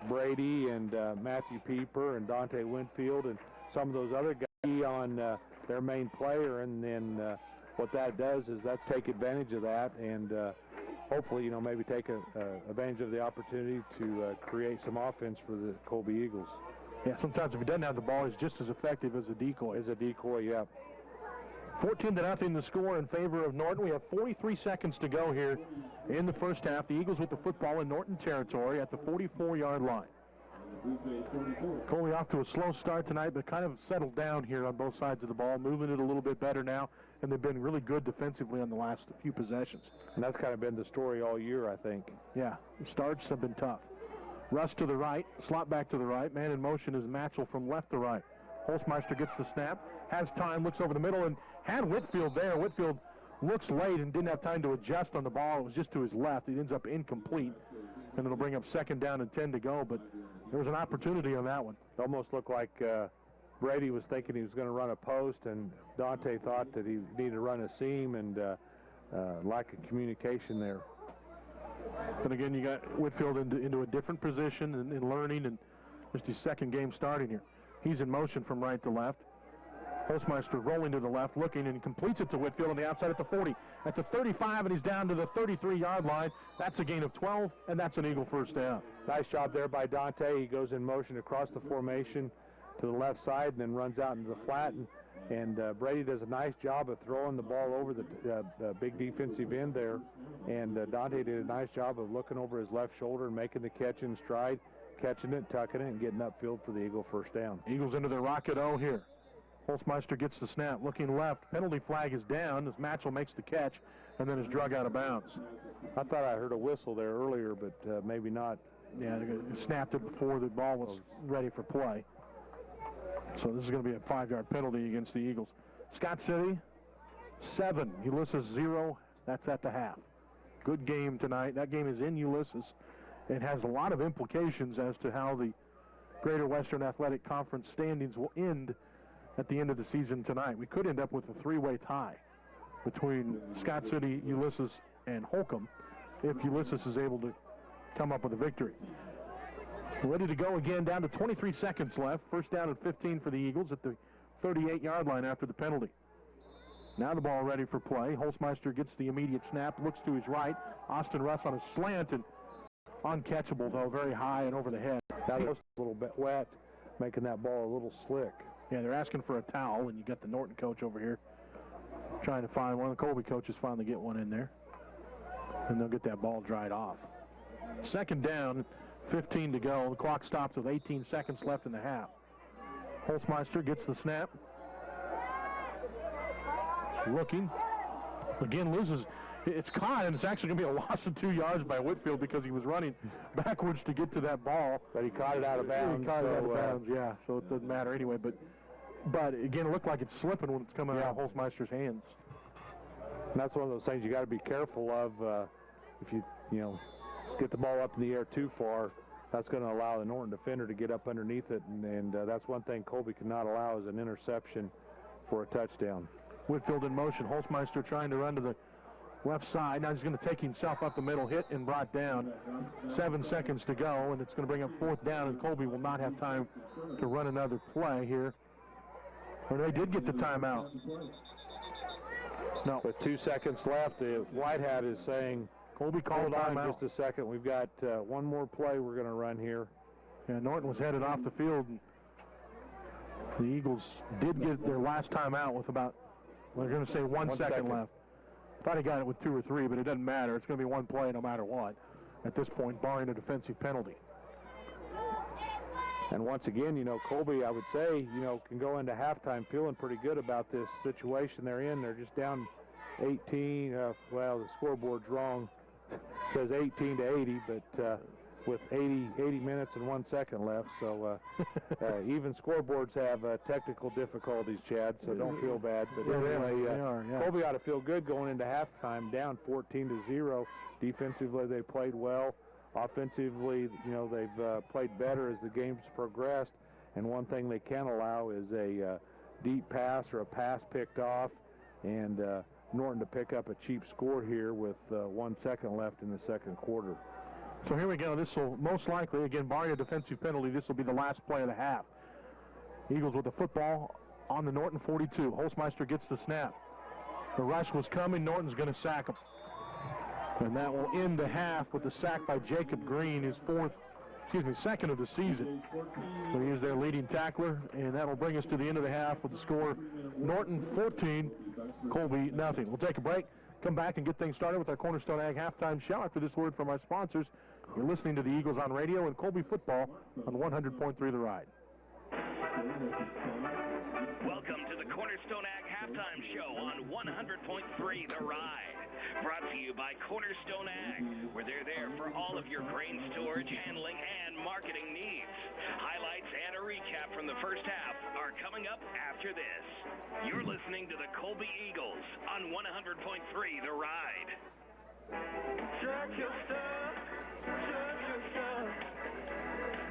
Brady and Matthew Pieper and Dante Winfield and some of those other guys on their main player, and then what that does is that take advantage of that and hopefully, you know, maybe take advantage of the opportunity to create some offense for the Colby Eagles. Yeah, sometimes if he doesn't have the ball, he's just as effective as a decoy. Yeah. 14-0 the score in favor of Norton. We have 43 seconds to go here in the first half. The Eagles with the football in Norton territory at the 44-yard line. Colby off to a slow start tonight, but kind of settled down here on both sides of the ball, moving it a little bit better now, and they've been really good defensively on the last few possessions. And that's kind of been the story all year, I think. Yeah, the starts have been tough. Russ to the right, slot back to the right. Man in motion is Matchell from left to right. Holzmeister gets the snap, has time, looks over the middle, and had Whitfield there. Whitfield looks late and didn't have time to adjust on the ball. It was just to his left. It ends up incomplete, and it'll bring up 2nd down and 10 to go, but there was an opportunity on that one. It almost looked like Brady was thinking he was going to run a post, and Dante thought that he needed to run a seam, and lack of communication there. But again, you got Whitfield into a different position and learning, and just his second game starting here. He's in motion from right to left. Holzmeister rolling to the left, looking, and completes it to Whitfield on the outside at the 40. At the 35, and he's down to the 33-yard line. That's a gain of 12, and that's an Eagle first down. Nice job there by Dante. He goes in motion across the formation to the left side and then runs out into the flat. And Brady does a nice job of throwing the ball over the big defensive end there. And Dante did a nice job of looking over his left shoulder and making the catch in stride, catching it, tucking it, and getting upfield for the Eagle first down. Eagles into their rocket O here. Holzmeister gets the snap, looking left. Penalty flag is down as Matchell makes the catch and then is drug out of bounds. I thought I heard a whistle there earlier, but maybe not. Yeah, they snapped it before the ball was ready for play. So this is going to be a 5-yard penalty against the Eagles. Scott City, 7. Ulysses 0. That's at the half. Good game tonight. That game is in Ulysses. It has a lot of implications as to how the Greater Western Athletic Conference standings will end at the end of the season tonight. We could end up with a 3-way tie between Scott City, Ulysses, and Holcomb if Ulysses is able to come up with a victory. Ready to go again, down to 23 seconds left. First down and 15 for the Eagles at the 38-yard line after the penalty. Now the ball ready for play. Holzmeister gets the immediate snap, looks to his right. Austin Russ on a slant, and uncatchable, though, very high and over the head. That was a little bit wet, making that ball a little slick. Yeah, they're asking for a towel, and you got the Norton coach over here trying to find one. The Colby coaches finally get one in there, and they'll get that ball dried off. 2nd down, 15 to go. The clock stops with 18 seconds left in the half. Holzmeister gets the snap. Looking. Again, loses. It's caught, and it's actually going to be a loss of 2 yards by Whitfield because he was running backwards to get to that ball. But he caught it out of bounds. He caught it out of bounds, yeah, so it doesn't matter anyway. But again, it looked like it's slipping when it's coming out of Holzmeister's hands. And that's one of those things you got to be careful of. If you get the ball up in the air too far, that's going to allow the Norton defender to get up underneath it, and that's one thing Colby cannot allow is an interception for a touchdown. Whitfield in motion. Holzmeister trying to run to the left side. Now he's going to take himself up the middle, hit and brought down. 7 seconds to go, and it's going to bring up 4th down, and Colby will not have time to run another play here. Or they did get the timeout. No. With 2 seconds left, the White Hat is saying, Colby called hold on timeout. just a second. We've got one more play we're going to run here. Yeah, Norton was headed off the field. And the Eagles did get their last timeout with about, we're going to say 1 second left. Thought he got it with 2 or 3, but it doesn't matter. It's going to be one play no matter what at this point, barring a defensive penalty. And once again, you know, Colby, I would say, you know, can go into halftime feeling pretty good about this situation they're in. They're just down 18. Well, the scoreboard's wrong. It says 18 to 80, but with 80 minutes and 1 second left. So even scoreboards have technical difficulties, Chad, so don't feel bad. But anyway, they are, yeah. Colby ought to feel good going into halftime, down 14-0. Defensively, they played well. Offensively, you know, they've played better as the game's progressed. And one thing they can't allow is a deep pass or a pass picked off. And Norton to pick up a cheap score here with 1 second left in the second quarter. So here we go. This will most likely, again, barring a defensive penalty, this will be the last play of the half. Eagles with the football on the Norton 42. Holzmeister gets the snap. The rush was coming. Norton's going to sack him. And that will end the half with the sack by Jacob Green, his second of the season. So he is their leading tackler, and that'll bring us to the end of the half with the score Norton 14, Colby nothing. We'll take a break, come back and get things started with our Cornerstone Ag halftime show after this word from our sponsors. You're listening to the Eagles on radio and Colby football on 100.3 The Ride. Welcome to the Cornerstone Ag halftime show on 100.3 The Ride. Brought to you by Cornerstone Ag, where they're there for all of your grain storage, handling, and marketing needs. Highlights and a recap from the first half are coming up after this. You're listening to the Colby Eagles on 100.3 The Ride. Truck your stuff,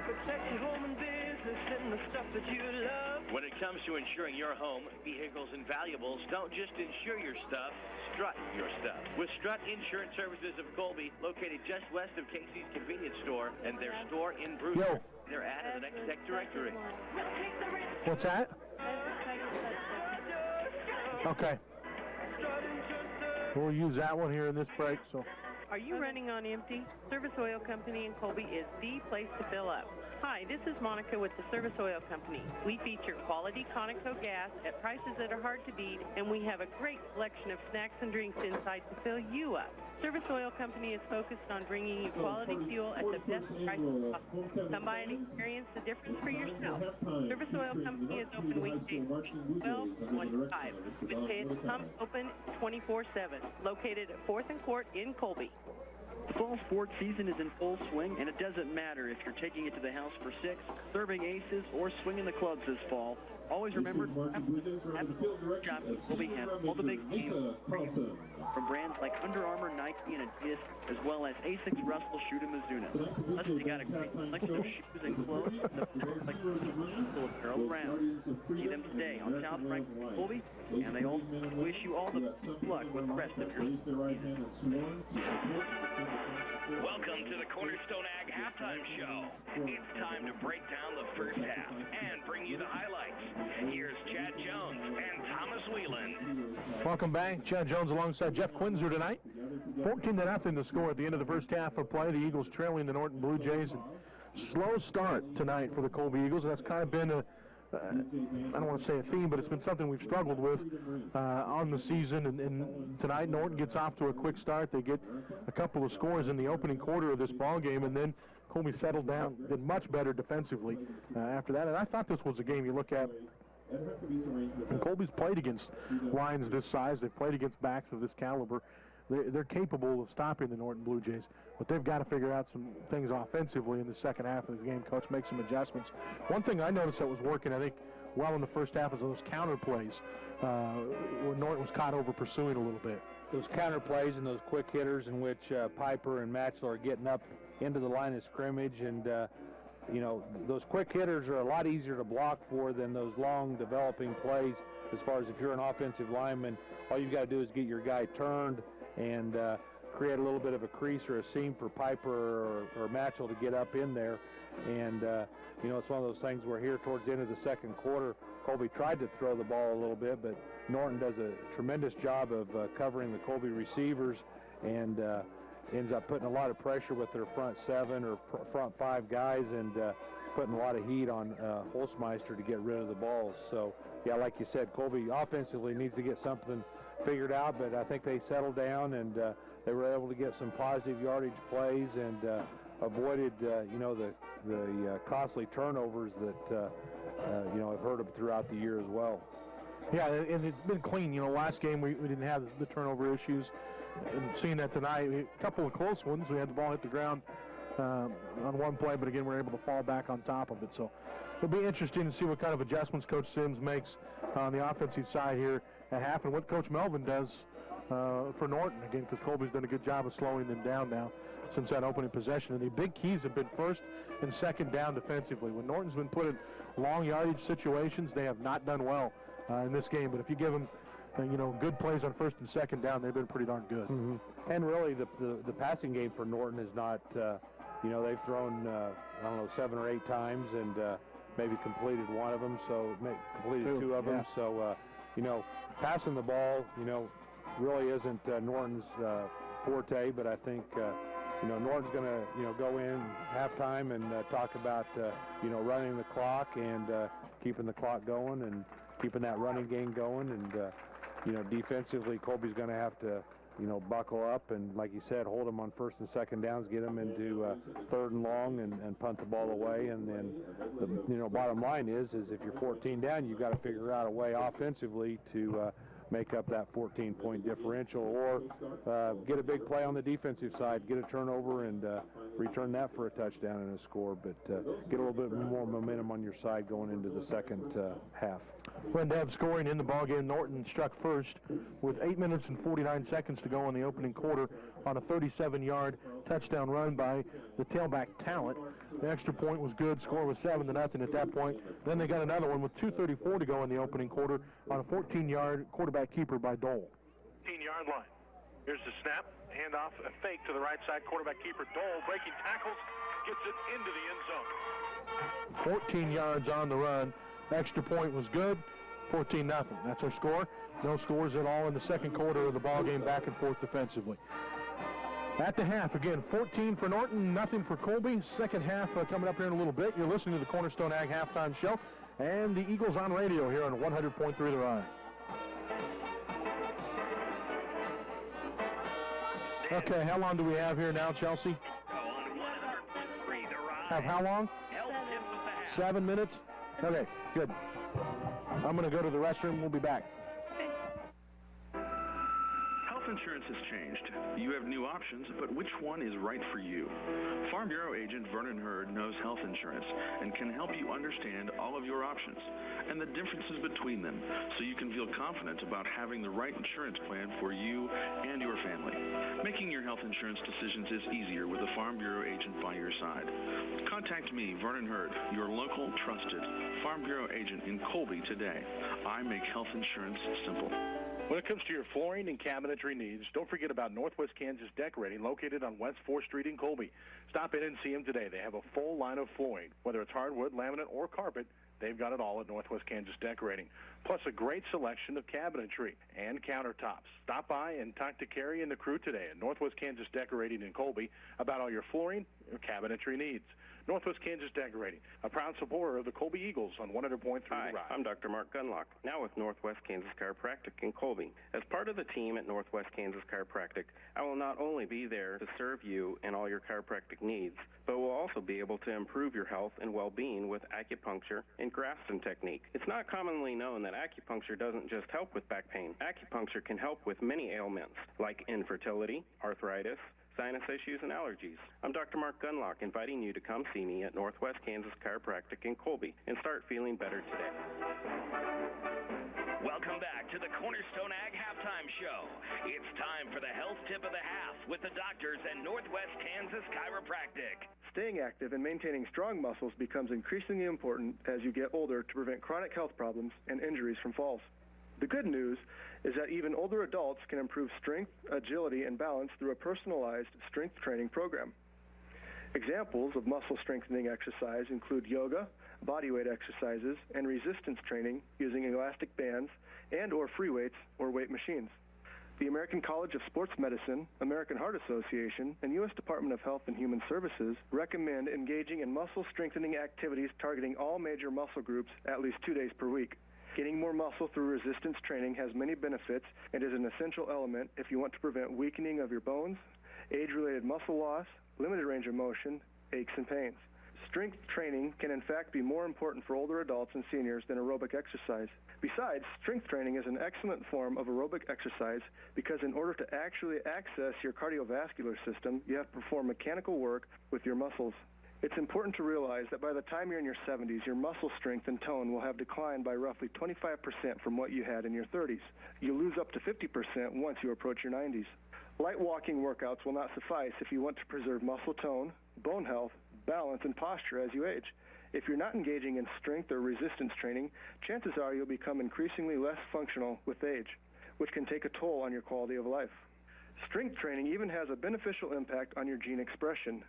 protect your home and business and the stuff that you love. When it comes to insuring your home, vehicles, and valuables, don't just insure your stuff, strut your stuff. With Strut Insurance Services of Colby, located just west of Casey's Convenience Store and their store in Brewster. They're added to the Next Tech directory. What's that? Okay. We'll use that one here in this break. So. Are you running on empty? Service Oil Company in Colby is the place to fill up. Hi, this is Monica with the Service Oil Company. We feature quality Conoco gas at prices that are hard to beat, and we have a great selection of snacks and drinks inside to fill you up. Service Oil Company is focused on bringing you quality fuel at the best prices possible. Come by and experience the difference for yourself. Service Oil Company is open weekdays 12 to 1 to 5, with pay at the pump open 24/7, located at 4th and Court in Colby. The fall sports season is in full swing, and it doesn't matter if you're taking it to the house for 6, serving aces, or swinging the clubs this fall. Always remember to Colby has all the big games for you. From brands like Under Armour, Nike, and Adidas, as well as Asics, Russell, Shoot, and Mizuno. Plus, they got a great selection of shoes and clothes and the perfect full apparel around. See them today on South Franklin in Colby, and they all wish you all the best luck with the rest of your season. Welcome to the Cornerstone Ag halftime show. It's time to break down the first half and bring you the highlights. Here's Chad Jones and Thomas Whelan. Welcome back. Chad Jones alongside Jeff Quinzer tonight. 14-0 the score at the end of the first half of play. The Eagles trailing the Norton Blue Jays. Slow start tonight for the Colby Eagles. That's kind of been I don't want to say a theme, but it's been something we've struggled with on the season. And tonight, Norton gets off to a quick start. They get a couple of scores in the opening quarter of this ball game, and then Colby settled down, did much better defensively after that. And I thought this was a game you look at. And Colby's played against lines this size. They've played against backs of this caliber. They're capable of stopping the Norton Blue Jays, but they've got to figure out some things offensively in the second half of the game. Coach makes some adjustments. One thing I noticed that was working, I think, well in the first half is those counter plays where Norton was caught over pursuing a little bit. Those counter plays and those quick hitters in which Piper and Matchell are getting up into the line of scrimmage, and you know, those quick hitters are a lot easier to block for than those long developing plays. As far as if you're an offensive lineman, all you've got to do is get your guy turned and create a little bit of a crease or a seam for Piper or Matchell to get up in there. And, you know, it's one of those things where here towards the end of the second quarter, Colby tried to throw the ball a little bit, but Norton does a tremendous job of covering the Colby receivers and ends up putting a lot of pressure with their front 7 or front 5 guys and putting a lot of heat on Holzmeister to get rid of the balls. So, yeah, like you said, Colby offensively needs to get something figured out, but I think they settled down and they were able to get some positive yardage plays and avoided, you know, the costly turnovers that, you know, I've heard of throughout the year as well. Yeah, and it's been clean. You know, last game we didn't have the turnover issues. And seeing that tonight, a couple of close ones. We had the ball hit the ground on one play, but again, we're able to fall back on top of it. So it'll be interesting to see what kind of adjustments Coach Sims makes on the offensive side here at half and what Coach Melvin does for Norton, again, because Colby's done a good job of slowing them down now since that opening possession. And the big keys have been first and second down defensively. When Norton's been put in long yardage situations, they have not done well in this game. But if you give them, you know, good plays on first and second down, they've been pretty darn good. Mm-hmm. And really, the passing game for Norton is not, you know, they've thrown, I don't know, 7 or 8 times and maybe completed one of them, so completed 2 of them. So, you know, passing the ball, you know, really isn't Norton's forte, but I think, you know, Norton's going to, you know, go in halftime and talk about, you know, running the clock and keeping the clock going and keeping that running game going. And, you know, defensively, Colby's going to have to, you know, buckle up and, like you said, hold them on first and second downs, get them into 3rd and long and punt the ball away. And then, you know, bottom line is if you're 14 down, you've got to figure out a way offensively to make up that 14-point differential or get a big play on the defensive side, get a turnover and return that for a touchdown and a score, but get a little bit more momentum on your side going into the second half. Glendale scoring in the ballgame. Norton struck first with 8 minutes and 49 seconds to go in the opening quarter on a 37-yard touchdown run by the tailback Talent. The extra point was good. Score was 7-0 at that point. Then they got another one with 2:34 to go in the opening quarter on a 14-yard quarterback keeper by Dole. 15-yard line. Here's the snap. Handoff, a fake to the right side. Quarterback keeper Dole breaking tackles, gets it into the end zone. 14 yards on the run. Extra point was good. 14-0. That's our score. No scores at all in the second quarter of the ball game, back and forth defensively. At the half, again, 14 for Norton, nothing for Colby. Second half coming up here in a little bit. You're listening to the Cornerstone Ag Halftime Show and the Eagles on radio here on 100.3 The Ride. Okay, how long do we have here now, Chelsea? Have how long? 7 minutes? Okay, good. I'm going to go to the restroom. We'll be back. Health insurance has changed. You have new options, but which one is right for you? Farm Bureau agent Vernon Hurd knows health insurance and can help you understand all of your options and the differences between them so you can feel confident about having the right insurance plan for you and your family. Making your health insurance decisions is easier with a Farm Bureau agent by your side. Contact me, Vernon Hurd, your local, trusted Farm Bureau agent in Colby today. I make health insurance simple. When it comes to your flooring and cabinetry needs, don't forget about Northwest Kansas Decorating, located on West 4th Street in Colby. Stop in and see them today. They have a full line of flooring. Whether it's hardwood, laminate, or carpet, they've got it all at Northwest Kansas Decorating. Plus a great selection of cabinetry and countertops. Stop by and talk to Carrie and the crew today at Northwest Kansas Decorating in Colby about all your flooring and cabinetry needs. Northwest Kansas Decorating, a proud supporter of the Colby Eagles on 100.3 Hi, I'm Dr. Mark Gunlock, now with Northwest Kansas Chiropractic in Colby. As part of the team at Northwest Kansas Chiropractic, I will not only be there to serve you and all your chiropractic needs, but will also be able to improve your health and well-being with acupuncture and Grafton technique. It's not commonly known that acupuncture doesn't just help with back pain. Acupuncture can help with many ailments, like infertility, arthritis, sinus issues, and allergies. I'm Dr. Mark Gunlock, inviting you to come see me at Northwest Kansas Chiropractic in Colby and start feeling better today. Welcome back to the Cornerstone Ag Halftime Show. It's time for the health tip of the half with the doctors at Northwest Kansas Chiropractic. Staying active and maintaining strong muscles becomes increasingly important as you get older to prevent chronic health problems and injuries from falls. The good news is that even older adults can improve strength, agility, and balance through a personalized strength training program. Examples of muscle strengthening exercise include yoga, bodyweight exercises, and resistance training using elastic bands and or free weights or weight machines. The American College of Sports Medicine, American Heart Association, and U.S. Department of Health and Human Services recommend engaging in muscle strengthening activities targeting all major muscle groups at least 2 days per week. Gaining more muscle through resistance training has many benefits and is an essential element if you want to prevent weakening of your bones, age-related muscle loss, limited range of motion, aches and pains. Strength training can in fact be more important for older adults and seniors than aerobic exercise. Besides, strength training is an excellent form of aerobic exercise because in order to actually access your cardiovascular system, you have to perform mechanical work with your muscles. It's important to realize that by the time you're in your 70s, your muscle strength and tone will have declined by roughly 25% from what you had in your 30s. You'll lose up to 50% once you approach your 90s. Light walking workouts will not suffice if you want to preserve muscle tone, bone health, balance, and posture as you age. If you're not engaging in strength or resistance training, chances are you'll become increasingly less functional with age, which can take a toll on your quality of life. Strength training even has a beneficial impact on your gene expression.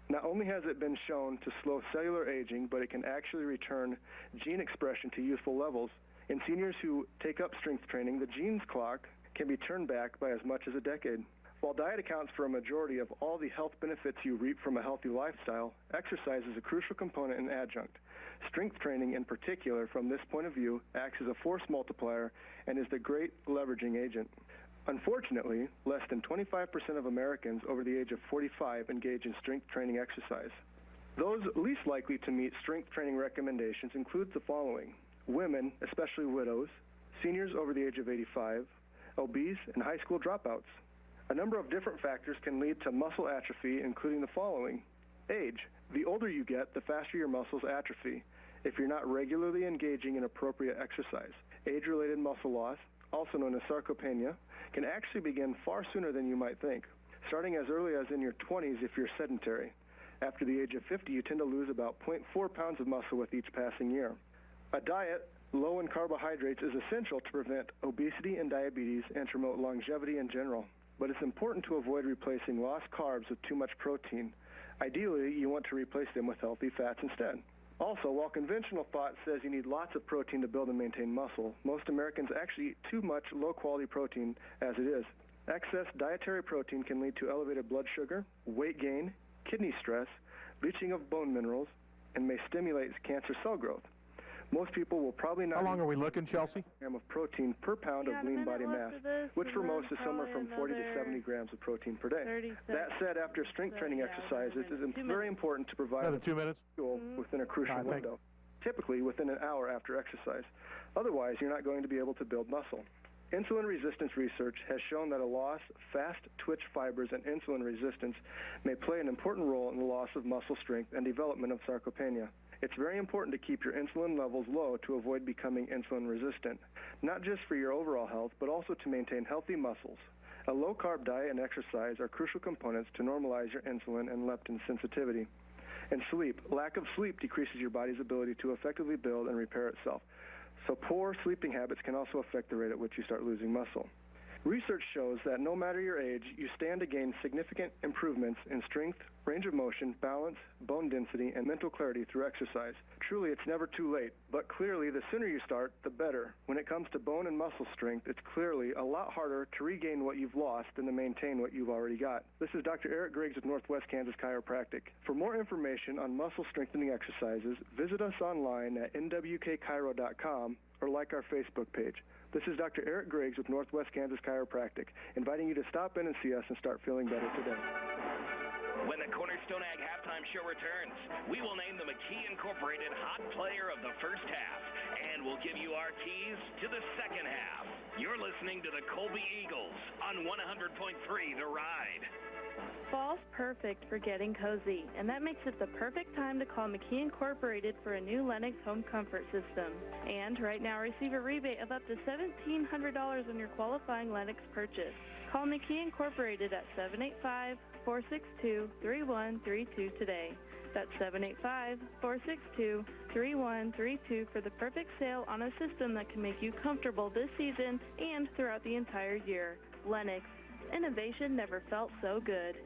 Not only has it been shown to slow cellular aging, but it can actually return gene expression to youthful levels. In seniors who take up strength training, the genes clock can be turned back by as much as a decade. While diet accounts for a majority of all the health benefits you reap from a healthy lifestyle, exercise is a crucial component and adjunct. Strength training in particular, from this point of view, acts as a force multiplier and is the great leveraging agent. Unfortunately, less than 25% of Americans over the age of 45 engage in strength training exercise. Those least likely to meet strength training recommendations include the following: women, especially widows, seniors over the age of 85, obese, and high school dropouts. A number of different factors can lead to muscle atrophy, including the following: age. The older you get, the faster your muscles atrophy if you're not regularly engaging in appropriate exercise. Age-related muscle loss, also known as sarcopenia, can actually begin far sooner than you might think, starting as early as in your 20s if you're sedentary. After the age of 50, you tend to lose about 0.4 pounds of muscle with each passing year. A diet low in carbohydrates is essential to prevent obesity and diabetes and to promote longevity in general. But it's important to avoid replacing lost carbs with too much protein. Ideally, you want to replace them with healthy fats instead. Also, while conventional thought says you need lots of protein to build and maintain muscle, most Americans actually eat too much low-quality protein as it is. Excess dietary protein can lead to elevated blood sugar, weight gain, kidney stress, leaching of bone minerals, and may stimulate cancer cell growth. Most people will probably not... How long are we looking, Chelsea? ...gram of protein per pound of lean body mass, which for most is somewhere from 40 to 70 grams of protein per day. That said, after strength training exercises, it is very important to provide another 2 minutes fuel within a crucial window, typically within an hour after exercise. Otherwise, you're not going to be able to build muscle. Insulin resistance research has shown that a loss of fast twitch fibers and insulin resistance may play an important role in the loss of muscle strength and development of sarcopenia. It's very important to keep your insulin levels low to avoid becoming insulin resistant, not just for your overall health, but also to maintain healthy muscles. A low-carb diet and exercise are crucial components to normalize your insulin and leptin sensitivity. And sleep. Lack of sleep decreases your body's ability to effectively build and repair itself. So poor sleeping habits can also affect the rate at which you start losing muscle. Research shows that no matter your age, you stand to gain significant improvements in strength, range of motion, balance, bone density, and mental clarity through exercise. Truly, it's never too late, but clearly the sooner you start, the better. When it comes to bone and muscle strength, it's clearly a lot harder to regain what you've lost than to maintain what you've already got. This is Dr. Eric Griggs with Northwest Kansas Chiropractic. For more information on muscle strengthening exercises, visit us online at nwkchiro.com or like our Facebook page. This is Dr. Eric Griggs with Northwest Kansas Chiropractic, inviting you to stop in and see us and start feeling better today. When the Cornerstone Ag Halftime Show returns, we will name the McKee Incorporated Hot Player of the first half, and we'll give you our keys to the second half. You're listening to the Colby Eagles on 100.3 The Ride. Fall's perfect for getting cozy, and that makes it the perfect time to call McKee Incorporated for a new Lennox home comfort system. And right now, receive a rebate of up to $1,700 on your qualifying Lennox purchase. Call McKee Incorporated at 785-462-3132 today. That's 785-462-3132. 631-3132 for the perfect sale on a system that can make you comfortable this season and throughout the entire year. Lennox. Innovation never felt so good.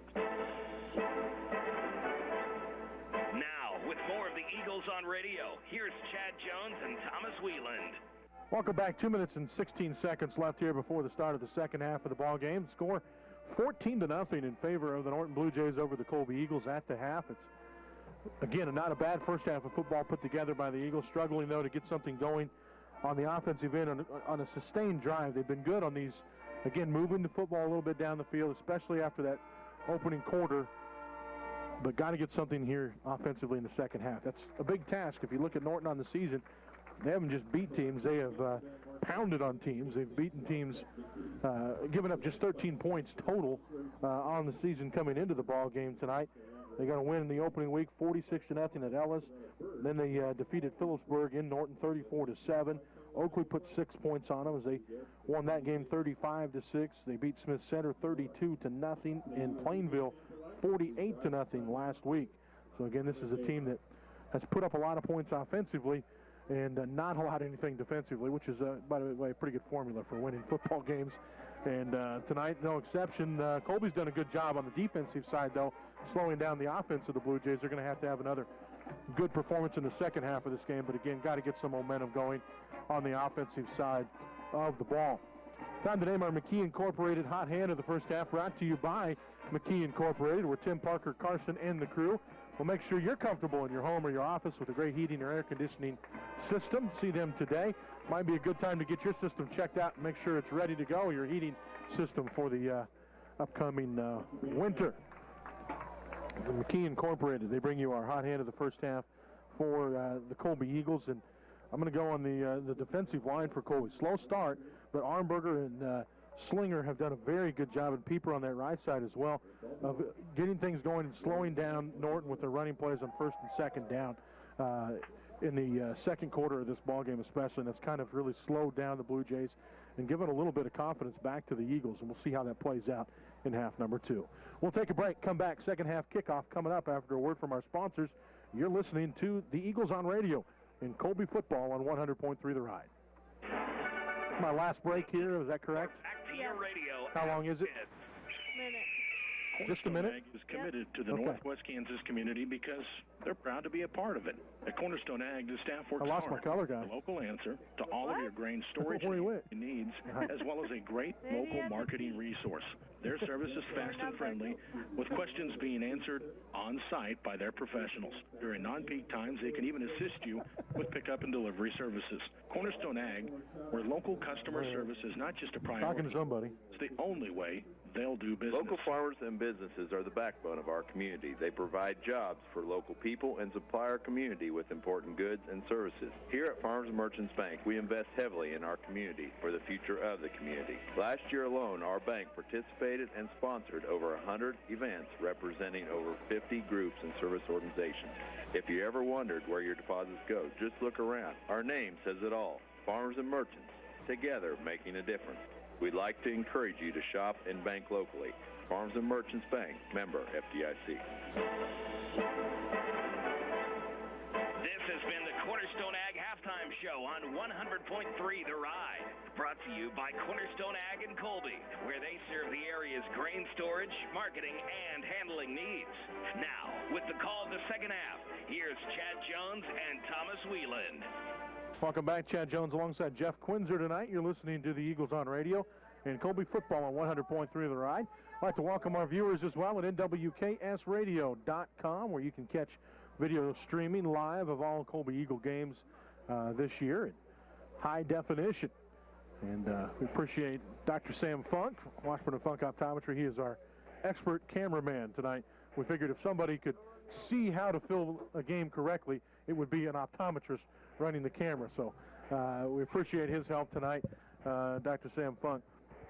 Now, with more of the Eagles on Radio, here's Chad Jones and Thomas Wheeland. Welcome back. 2 minutes and 16 seconds left here before the start of the second half of the ball game. Score 14-0 in favor of the Norton Blue Jays over the Colby Eagles at the half. It's, again, not a bad first half of football put together by the Eagles. Struggling, though, to get something going on the offensive end on a sustained drive. They've been good on these, again, moving the football a little bit down the field, especially after that opening quarter. But got to get something here offensively in the second half. That's a big task. If you look at Norton on the season, they haven't just beat teams. They have pounded on teams. They've beaten teams, given up just 13 points total on the season coming into the ball game tonight. They got a win in the opening week, 46-0 at Ellis. Then they defeated Phillipsburg in Norton, 34-7. Oakley put 6 points on them as they won that game 35-6. They beat Smith Center 32-0 in Plainville, 48-0 last week. So again, this is a team that has put up a lot of points offensively and not a lot of anything defensively, which is, by the way, a pretty good formula for winning football games. And tonight, no exception. Colby's done a good job on the defensive side, though, slowing down the offense of the Blue Jays. They're going to have another good performance in the second half of this game, but again, got to get some momentum going on the offensive side of the ball. Time to name our McKee Incorporated hot hand of the first half, brought to you by McKee Incorporated, where Tim Parker, Carson, and the crew will make sure you're comfortable in your home or your office with a great heating or air conditioning system. See them today. Might be a good time to get your system checked out and make sure it's ready to go, your heating system for the upcoming winter. McKee Incorporated, they bring you our hot hand of the first half for the Colby Eagles. And I'm going to go on the defensive line for Colby. Slow start, but Armberger and Slinger have done a very good job, and Pieper on that right side as well, of getting things going and slowing down Norton with their running plays on first and second down in the second quarter of this ball game especially. And that's kind of really slowed down the Blue Jays and given a little bit of confidence back to the Eagles, and we'll see how that plays out in half number 2. We'll take a break, come back, second half kickoff coming up after a word from our sponsors. You're listening to the Eagles on Radio in Colby football on 100.3 The Ride. My last break here, is that correct? Back to your radio. How long is it? Just a minute? Ag is committed to the Northwest Kansas community because they're proud to be a part of it. At Cornerstone Ag, the staff works hard. I lost my color guy. The local answer to all of your grain storage needs, as well as a great local marketing resource. Their service is fast and friendly, with questions being answered on site by their professionals. During non-peak times, they can even assist you with pickup and delivery services. Cornerstone Ag, where local customer service is not just a priority. Talking to somebody. It's the only way they'll do business. Local farmers and businesses are the backbone of our community. They provide jobs for local people and supply our community with important goods and services. Here at Farmers and Merchants Bank, we invest heavily in our community for the future of the community. Last year alone, our bank participated and sponsored over 100 events representing over 50 groups and service organizations. If you ever wondered where your deposits go, just look around. Our name says it all. Farmers and Merchants, together making a difference. We'd like to encourage you to shop and bank locally. Farmers and Merchants Bank, member FDIC. This has been the Cornerstone Ag Halftime Show on 100.3 The Ride. Brought to you by Cornerstone Ag in Colby, where they serve the area's grain storage, marketing, and handling needs. Now, with the call of the second half, here's Chad Jones and Thomas Wheeland. Welcome back. Chad Jones alongside Jeff Quinzer tonight. You're listening to the Eagles on Radio and Colby football on 100.3 The Ride. I'd like to welcome our viewers as well at NWKSradio.com, where you can catch video streaming live of all Colby Eagle games this year in high definition. And we appreciate Dr. Sam Funk, Washburn and Funk Optometry. He is our expert cameraman tonight. We figured if somebody could see how to film a game correctly, it would be an optometrist running the camera. So we appreciate his help tonight. Dr. Sam Funk,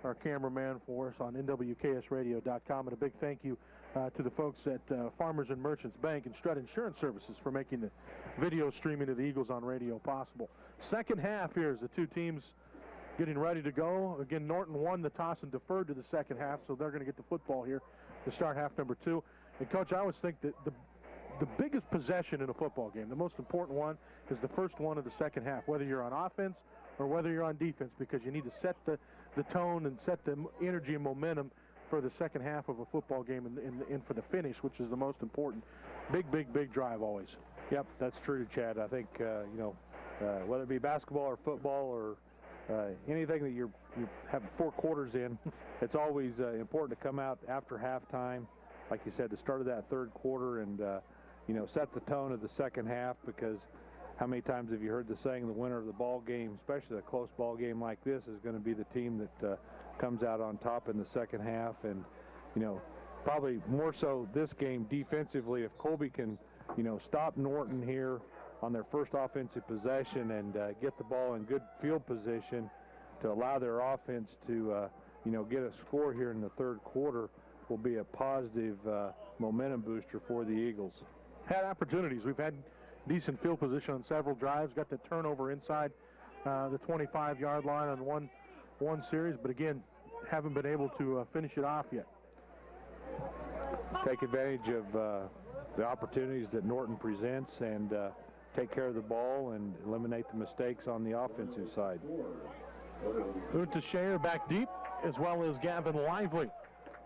our cameraman for us on NWKSradio.com. And a big thank you to the folks at Farmers and Merchants Bank and Strutt Insurance Services for making the video streaming of the Eagles on Radio possible. Second half here as the two teams getting ready to go. Again, Norton won the toss and deferred to the second half, so they're going to get the football here to start half number 2. And, Coach, I always think that the biggest possession in a football game, the most important one, is the first one of the second half, whether you're on offense or whether you're on defense, because you need to set the tone and set the energy and momentum for the second half of a football game and for the finish, which is the most important. Big drive always. Yep, that's true, Chad. I think, whether it be basketball or football or anything that you have 4 quarters in, it's always important to come out after halftime, like you said, the start of that third quarter, and set the tone of the second half, because how many times have you heard the saying, the winner of the ball game, especially a close ball game like this, is going to be the team that comes out on top in the second half. And probably more so this game defensively, if Colby can stop Norton here on their first offensive possession and get the ball in good field position to allow their offense to get a score here in the third quarter, will be a positive momentum booster for the Eagles. Had opportunities. We've had decent field position on several drives. Got the turnover inside the 25-yard line on one series, but again, haven't been able to finish it off yet. Take advantage of the opportunities that Norton presents and take care of the ball and eliminate the mistakes on the offensive side. Untashayer back deep, as well as Gavin Lively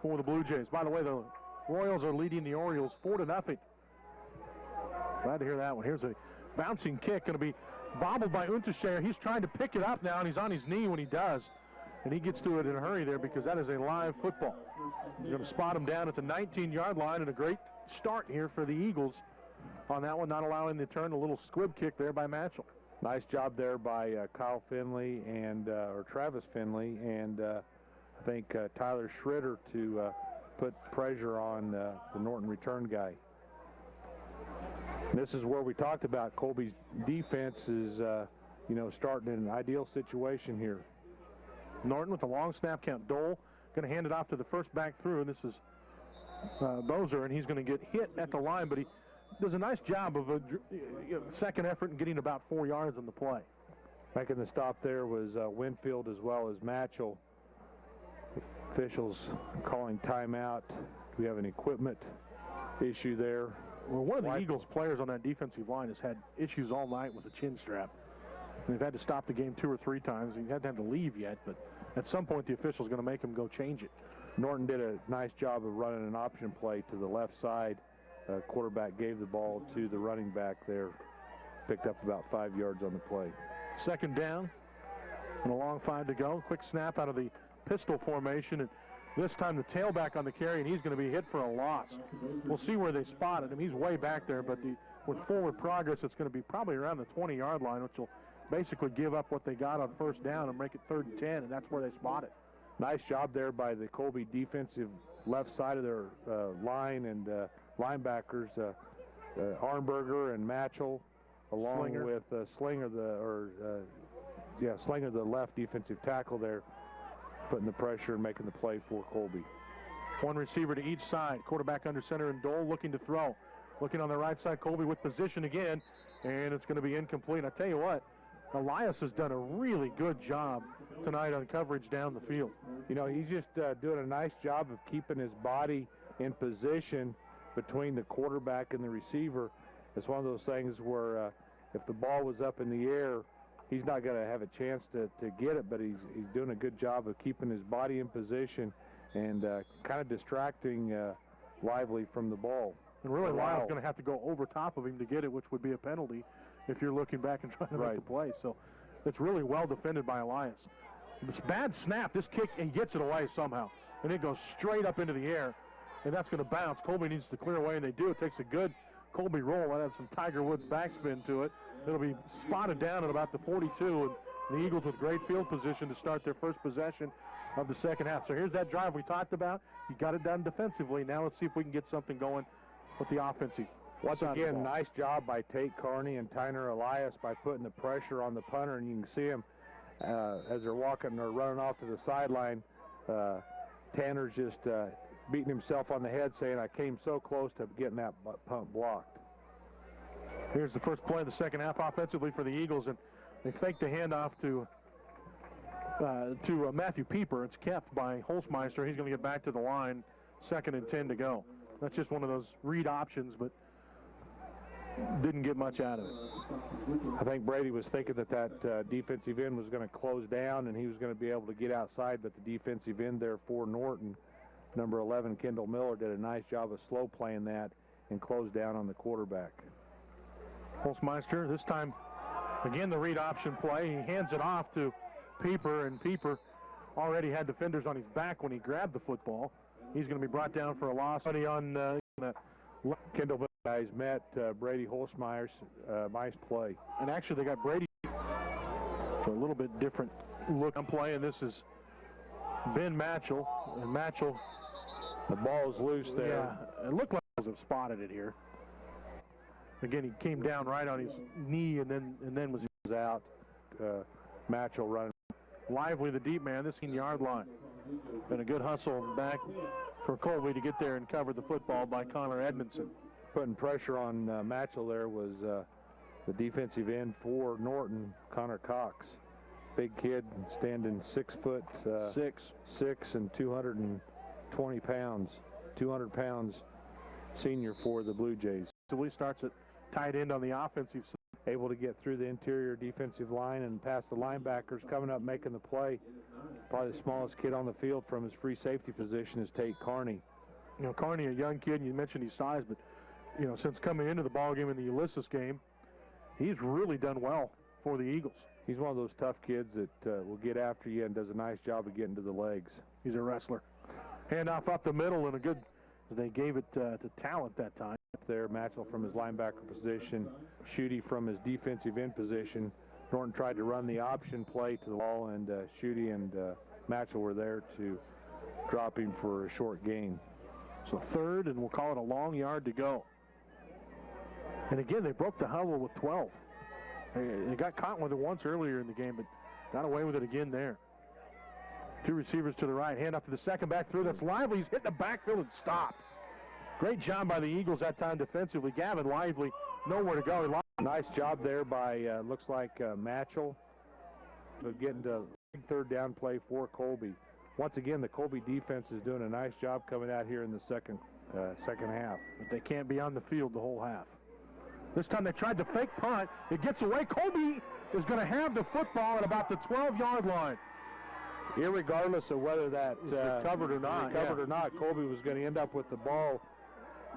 for the Blue Jays. By the way, the Royals are leading the Orioles 4-0. Glad to hear that one. Here's a bouncing kick, going to be bobbled by Untashayer. He's trying to pick it up now, and he's on his knee when he does. And he gets to it in a hurry there, because that is a live football. You're going to spot him down at the 19-yard line, and a great start here for the Eagles on that one, not allowing the turn. A little squib kick there by Matchell. Nice job there by Kyle Finley or Travis Finley, and I think Tyler Schroeder to put pressure on the Norton return guy. This is where we talked about Colby's defense is, starting in an ideal situation here. Norton with a long snap count. Dole going to hand it off to the first back through, and this is Bozer, and he's going to get hit at the line, but he does a nice job of a second effort and getting about 4 yards on the play. Making the stop there was Winfield as well as Matchell. Officials calling timeout. We have an equipment issue there. Well, one of the Eagles players on that defensive line has had issues all night with a chin strap. They've had to stop the game 2 or 3 times. He hasn't had to leave yet, but at some point the official's going to make him go change it. Norton did a nice job of running an option play to the left side. Quarterback gave the ball to the running back there. Picked up about 5 yards on the play. Second down and a long 5 to go. Quick snap out of the pistol formation, and this time the tailback on the carry, and he's going to be hit for a loss. We'll see where they spotted him. He's way back there, but with forward progress, it's going to be probably around the 20-yard line, which will basically give up what they got on first down and make it 3rd and 10, and that's where they spot it. Nice job there by the Colby defensive left side of their line and linebackers, Arnberger and Matchell, along Slinger. with Slinger, Slinger, the left defensive tackle there, putting the pressure and making the play for Colby. One receiver to each side. Quarterback under center, and Dole looking to throw. Looking on the right side, Colby with position again, and it's going to be incomplete. I tell you what, Elias has done a really good job tonight on coverage down the field. He's just doing a nice job of keeping his body in position between the quarterback and the receiver. It's one of those things where if the ball was up in the air, he's not going to have a chance to get it, but he's doing a good job of keeping his body in position and kind of distracting Lively from the ball. And really, Lyle's going to have to go over top of him to get it, which would be a penalty if you're looking back and trying to make the play. So it's really well defended by Elias. This bad snap, this kick, he gets it away somehow, and it goes straight up into the air, and that's going to bounce. Colby needs to clear away, and they do. It takes a good Colby roll. That has some Tiger Woods backspin to it. It'll be spotted down at about the 42, and the Eagles with great field position to start their first possession of the second half. So here's that drive we talked about. You got it done defensively. Now let's see if we can get something going with the offensive. Once again, nice job by Tate Carney and Tyner Elias by putting the pressure on the punter, and you can see him as they're walking or running off to the sideline. Tanner's just beating himself on the head saying, I came so close to getting that punt blocked. Here's the first play of the second half offensively for the Eagles, and they fake the handoff to Matthew Pieper. It's kept by Holzmeister. He's going to get back to the line. 2nd and 10 to go. That's just one of those read options, but didn't get much out of it. I think Brady was thinking that defensive end was going to close down and he was going to be able to get outside, but the defensive end there for Norton, number 11, Kendall Miller, did a nice job of slow playing that and closed down on the quarterback. Holzmeister, this time, again, the read option play. He hands it off to Pieper, and Pieper already had defenders on his back when he grabbed the football. He's going to be brought down for a loss. On that Kendall Miller guys met Brady Holzmeier's nice play. And actually, they got Brady for a little bit different look on play, and this is Ben Matchell. And Matchell, the ball is loose there. Yeah, it looked like he have spotted it here. Again, he came down right on his knee and then was out. Matchell running. Lively, the deep man, this 10-yard line. And a good hustle back for Colby to get there and cover the football by Connor Edmondson. Putting pressure on Matchell there was the defensive end for Norton, Connor Cox. Big kid, standing 6 foot 6 and 220 pounds. 200 pounds senior for the Blue Jays. So he starts at tight end on the offensive side. Able to get through the interior defensive line and past the linebackers. Coming up making the play. Probably the smallest kid on the field from his free safety position is Tate Carney. You know, Carney, a young kid, you mentioned his size, but, you know, since coming into the ballgame in the Ulysses game, he's really done well for the Eagles. He's one of those tough kids that will get after you and does a nice job of getting to the legs. He's a wrestler. Handoff up the middle and a good, they gave it to Talent that time. There, Matchell from his linebacker position, Schutte from his defensive end position. Norton tried to run the option play to the ball, and Schutte and Matchell were there to drop him for a short gain. So third, and we'll call it a long yard to go. And again, they broke the huddle with 12. They got caught with it once earlier in the game, but got away with it again there. Two receivers to the right, hand off to the second back through. That's Lively. He's hit the backfield and stopped. Great job by the Eagles that time defensively. Gavin Lively, nowhere to go. Nice job there by, looks like Matchell. Getting to third down play for Colby. Once again, the Colby defense is doing a nice job coming out here in the second half. But they can't be on the field the whole half. This time they tried the fake punt. It gets away. Colby is going to have the football at about the 12-yard line. Irregardless of whether that recovered or not, Colby was going to end up with the ball.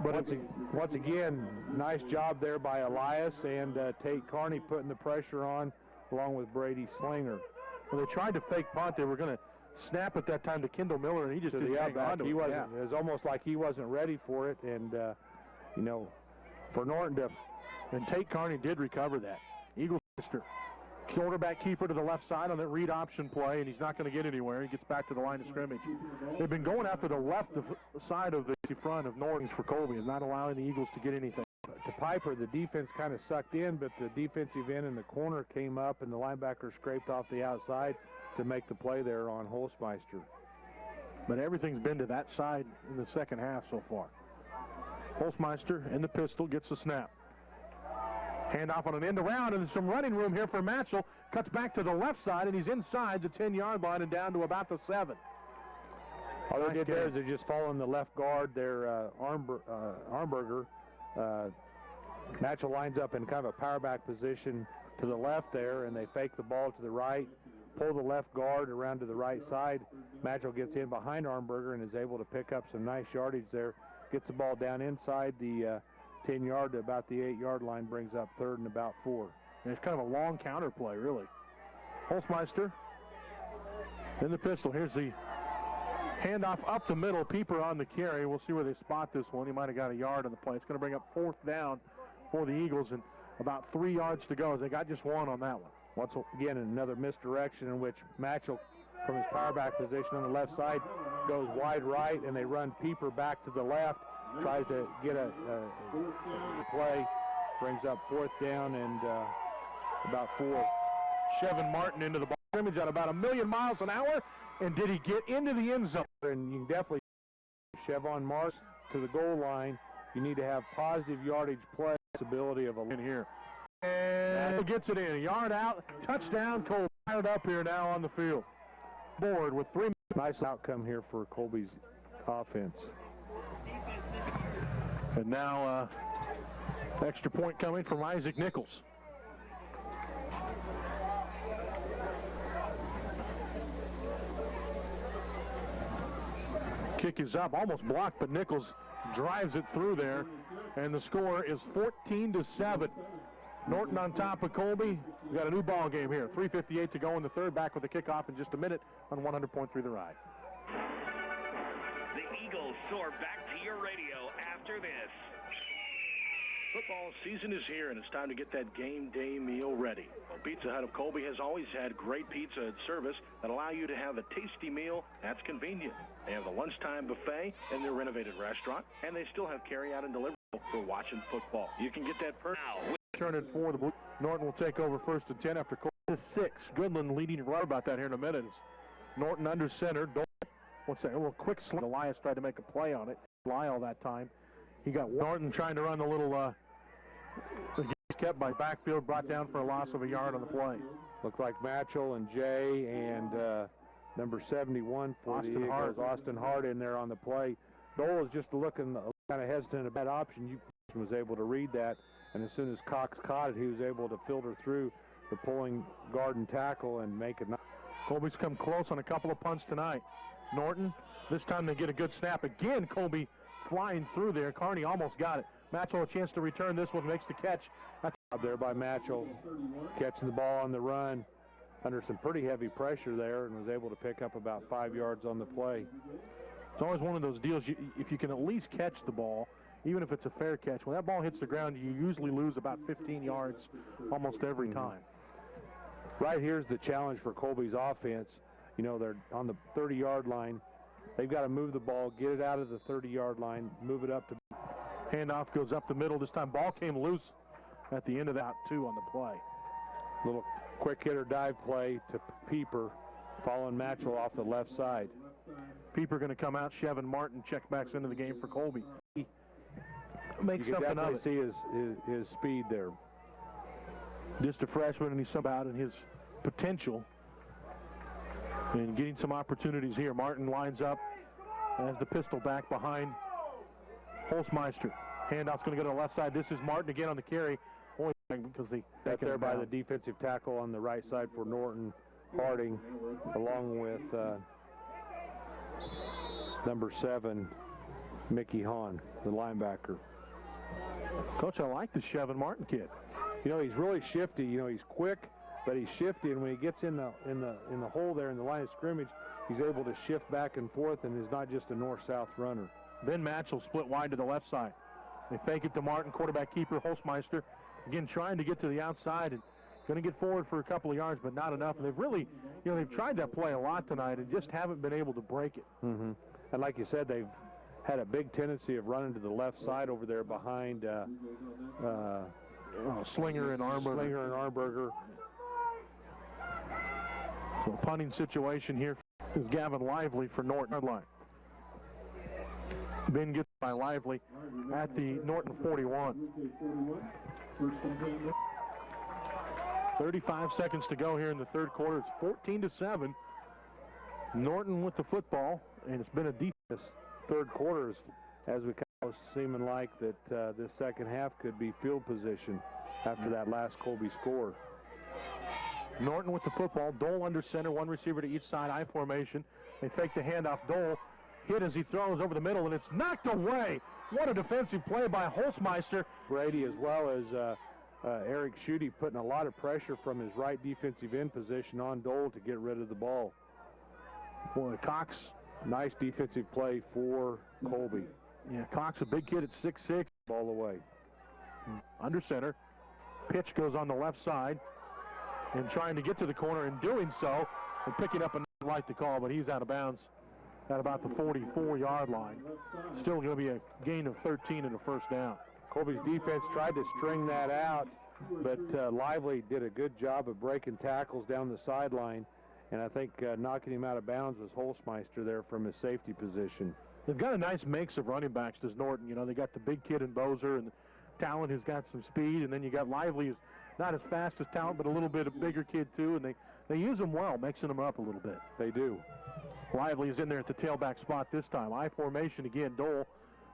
But once again, nice job there by Elias and Tate Carney putting the pressure on, along with Brady Slinger. Well, they tried to fake punt. They were going to snap at that time to Kendall Miller, and he just didn't hang on to it. He wasn't. It was almost like he wasn't ready for it, and you know, for Norton to. And Tate Carney did recover that. Eagles Mister. Quarterback keeper to the left side on that read option play, and he's not going to get anywhere. He gets back to the line of scrimmage. They've been going after the left side of the front of Norton's for Colby and not allowing the Eagles to get anything. To Piper, the defense kind of sucked in, but the defensive end in the corner came up, and the linebacker scraped off the outside to make the play there on Holzmeister. But everything's been to that side in the second half so far. Holzmeister in the pistol gets the snap. Handoff on an end around, and there's some running room here for Matchell. Cuts back to the left side, and he's inside the 10-yard line and down to about the 7. All they did there is they just following the left guard there, Armberger. Matchell lines up in kind of a power back position to the left there, and they fake the ball to the right, pull the left guard around to the right side. Matchell gets in behind Armberger and is able to pick up some nice yardage there. Gets the ball down inside the 10-yard to about the 8-yard line, brings up third and about 4. And it's kind of a long counter play, really. Holzmeister in the pistol. Here's the handoff up the middle. Pieper on the carry. We'll see where they spot this one. He might have got a yard on the play. It's going to bring up fourth down for the Eagles and about 3 yards to go as they got just one on that one. Once again, another misdirection in which Matchell from his power back position on the left side goes wide right, and they run Pieper back to the left. Tries to get a play, brings up fourth down and about 4. Chevin Martin into the ball scrimmage at about 1,000,000 miles an hour, and did he get into the end zone? And you can definitely Chevon Martin to the goal line. You need to have positive yardage play possibility of a in here. And gets it in, a yard out, touchdown. Cole fired up here now on the field. Board with 3. Nice outcome here for Colby's offense. And now Extra point coming from Isaac Nichols. Kick is up, almost blocked, but Nichols drives it through there, and the score is 14-7. Norton on top of Colby. We've got a new ball game here. 3:58 to go in the third. Back with the kickoff in just a minute on 100.3 The Ride. The Eagles soar back to your radio after this. Football season is here, and it's time to get that game day meal ready. Well, Pizza Hut of Colby has always had great pizza and service that allow you to have a tasty meal that's convenient. They have the lunchtime buffet in their renovated restaurant, and they still have carry-out and delivery for watching football. You can get that now. Turn it for the Blue. Norton will take over 1st and 10 after Colby is 6. Goodland leading right about that here in a minute. Norton under center. What's that? A little quick slant. Elias tried to make a play on it. Fly all that time. He got Norton trying to run the little kept by backfield, brought down for a loss of a yard on the play. Looked like Matchell and Jay and number 71 for the Eagles, Austin Hart in there on the play. Dole is just looking kind of hesitant about that option. You was able to read that, and as soon as Cox caught it, he was able to filter through the pulling guard and tackle and make it. Colby's come close on a couple of punts tonight. Norton, this time they get a good snap. Again, Colby flying through there. Carney almost got it. Matchell a chance to return this one, makes the catch. That's up there by Matchell, catching the ball on the run under some pretty heavy pressure there, and was able to pick up about 5 yards on the play. It's always one of those deals, if you can at least catch the ball, even if it's a fair catch, when that ball hits the ground, you usually lose about 15 yards almost every time. Right here's the challenge for Colby's offense. You know, they're on the 30-yard line. They've got to move the ball, get it out of the 30-yard line, move it up to. Handoff goes up the middle. This time ball came loose at the end of that, too, on the play. Little quick hitter dive play to Pieper, following Matchell off the left side. Pieper going to come out. Chevin Martin check backs into the game for Colby. He makes something of it. You can definitely see his speed there. Just a freshman, and he's somehow in his potential. And getting some opportunities here. Martin lines up as the pistol back behind Holzmeister. Handoff's going to go to the left side. This is Martin again on the carry. Only because they got there by the defensive tackle on the right side for Norton. Harding, along with number 7, Mickey Hahn, the linebacker. Coach, I like the Chevin Martin kid. You know, he's really shifty. You know, he's quick, but he's shifty, and when he gets in the hole there in the line of scrimmage, he's able to shift back and forth and is not just a north-south runner. Ben Matchell split wide to the left side. They fake it to Martin, quarterback keeper Holzmeister. Again, trying to get to the outside and going to get forward for a couple of yards, but not enough. And they've really, you know, they've tried that play a lot tonight and just haven't been able to break it. Mm-hmm. And like you said, they've had a big tendency of running to the left side over there behind Slinger and Armberger. So a punting situation here is Gavin Lively for Norton line. Ben gets by Lively at the Norton 41. 35 seconds to go here in the third quarter. It's 14-7. Norton with the football, and it's been a deep. This third quarter is, as we kind of seeming like that this second half could be field position after that last Colby score. Norton with the football. Dole under center, one receiver to each side, I formation. They fake the handoff. Dole hit as he throws over the middle, and it's knocked away. What a defensive play by Holzmeister. Brady, as well as Eric Schutte, putting a lot of pressure from his right defensive end position on Dole to get rid of the ball. Boy, Cox. Nice defensive play for Colby. Yeah, Cox, a big kid at 6'6". All the way. Under center. Pitch goes on the left side. And trying to get to the corner, and doing so, and picking up a like to call, but he's out of bounds at about the 44-yard line. Still going to be a gain of 13 and a first down. Colby's defense tried to string that out, but Lively did a good job of breaking tackles down the sideline, and I think knocking him out of bounds was Holzmeister there from his safety position. They've got a nice mix of running backs, does Norton. You know, they got the big kid in Bozer and Talent who's got some speed, and then you got Lively who's not as fast as Talent, but a little bit of bigger kid too, and they use them well, mixing them up a little bit. They do. Lively is in there at the tailback spot this time. I formation again. Dole,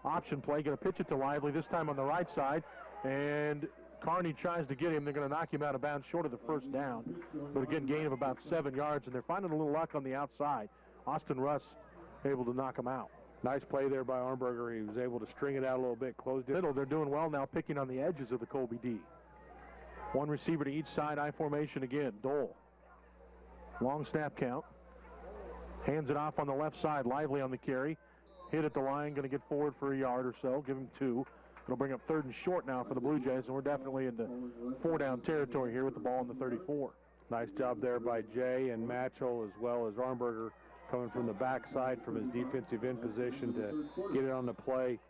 option play, going to pitch it to Lively, this time on the right side. and Kearney tries to get him. They're going to knock him out of bounds short of the first down. But again, gain of about 7 yards, and they're finding a little luck on the outside. Austin Russ able to knock him out. Nice play there by Armberger. He was able to string it out a little bit, closed it. They're doing well now, picking on the edges of the Colby D. One receiver to each side, I formation again. Dole. Long snap count. Hands it off on the left side. Lively on the carry. Hit at the line, going to get forward for a yard or so. Give him 2. It'll bring up 3rd and short now for the Blue Jays, and we're definitely into 4-down territory here with the ball in the 34. Nice job there by Jay and Matchell, as well as Armberger, coming from the backside from his defensive end position to get it on the play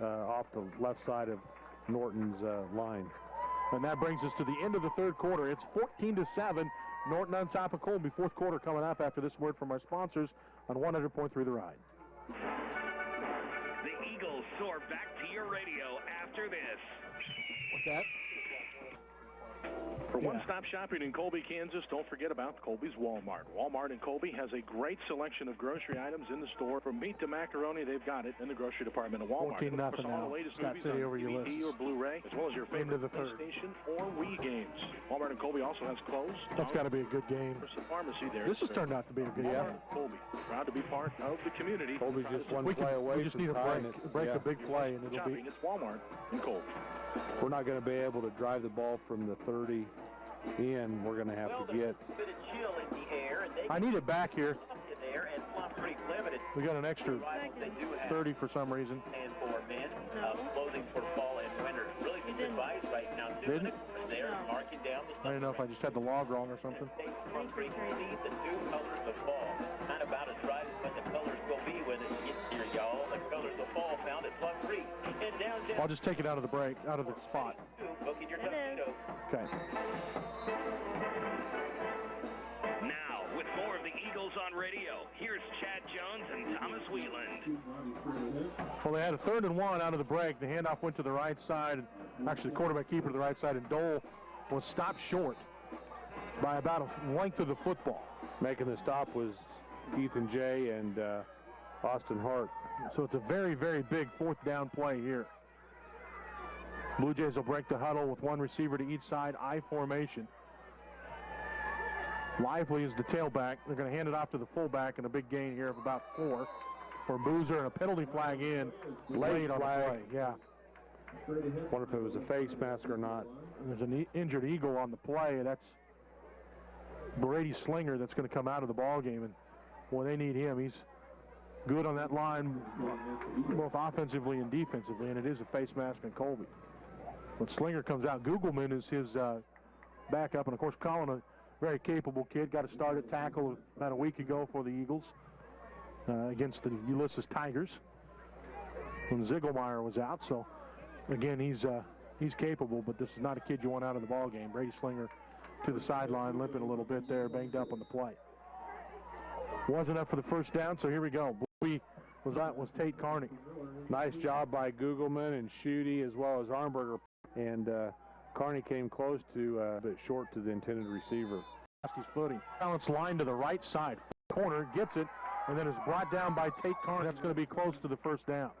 off the left side of Norton's line. And that brings us to the end of the 3rd quarter. It's 14-7. Norton on top of Colby. 4th quarter coming up after this word from our sponsors on 100.3 The Ride. The Eagles soar back to your radio after this. What's that? For one-stop shopping in Colby, Kansas, don't forget about Colby's Walmart. Walmart in Colby has a great selection of grocery items in the store. From meat to macaroni, they've got it in the grocery department of Walmart. 14-0 now. Scott City over Ulysses. DVD or Blu-ray, as well as your favorite PlayStation or Wii games. Walmart in Colby also has clothes. That's got to be a good game. Pharmacy there. This has turned out to be a good game. Colby, proud to be part of the community. Colby's just one play away. We just need a break a big play, and it'll be. It's Walmart in Colby. We're not going to be able to drive the ball from the 30 in. We're going to have to get. I need it back here. We got an extra 30 for some reason. And for men, clothing for fall and winter. Really good advice right now. Didn't? There, marking down the I don't know if I just had the log wrong or something. Plum Creek sees the 2 colors of fall. Not about as bright as what the colors will be when it gets here, y'all. The colors of fall found at Plum Creek. And downtown. I'll just take it out of the break, out of the spot. Look at your tuxedo. Okay. Now, with more of the Eagles on radio, here's Chad Jones and Thomas Wheeland. Well, they had a 3rd and 1 out of the break. The handoff went to the right side. Actually, the quarterback keeper to the right side, and Dole was stopped short by about a length of the football. Making the stop was Ethan Jay and Austin Hart. So it's a very, very big 4th down play here. Blue Jays will break the huddle with 1 receiver to each side, I formation. Lively is the tailback. They're going to hand it off to the fullback, and a big gain here of about 4 for Boozer, and a penalty flag in late on the play. Yeah. Wonder if it was a face mask or not. There's an injured Eagle on the play. That's Brady Slinger that's going to come out of the ball game, and boy, they need him. He's good on that line, both offensively and defensively, and it is a face mask in Colby. When Slinger comes out, Googleman is his backup, and of course, Colin, a very capable kid, got a start at tackle about a week ago for the Eagles against the Ulysses Tigers when Ziegelmeyer was out. So again, he's capable, but this is not a kid you want out of the ball game. Brady Slinger to the sideline, limping a little bit there, banged up on the play. Wasn't up for the first down, so here we go. Bowie was Tate Kearney. Nice job by Googleman and Schutte, as well as Armberger, and Kearney came close to a bit short to the intended receiver. His footing. Balance line to the right side. Corner gets it, and then is brought down by Tate Kearney. That's going to be close to the first down.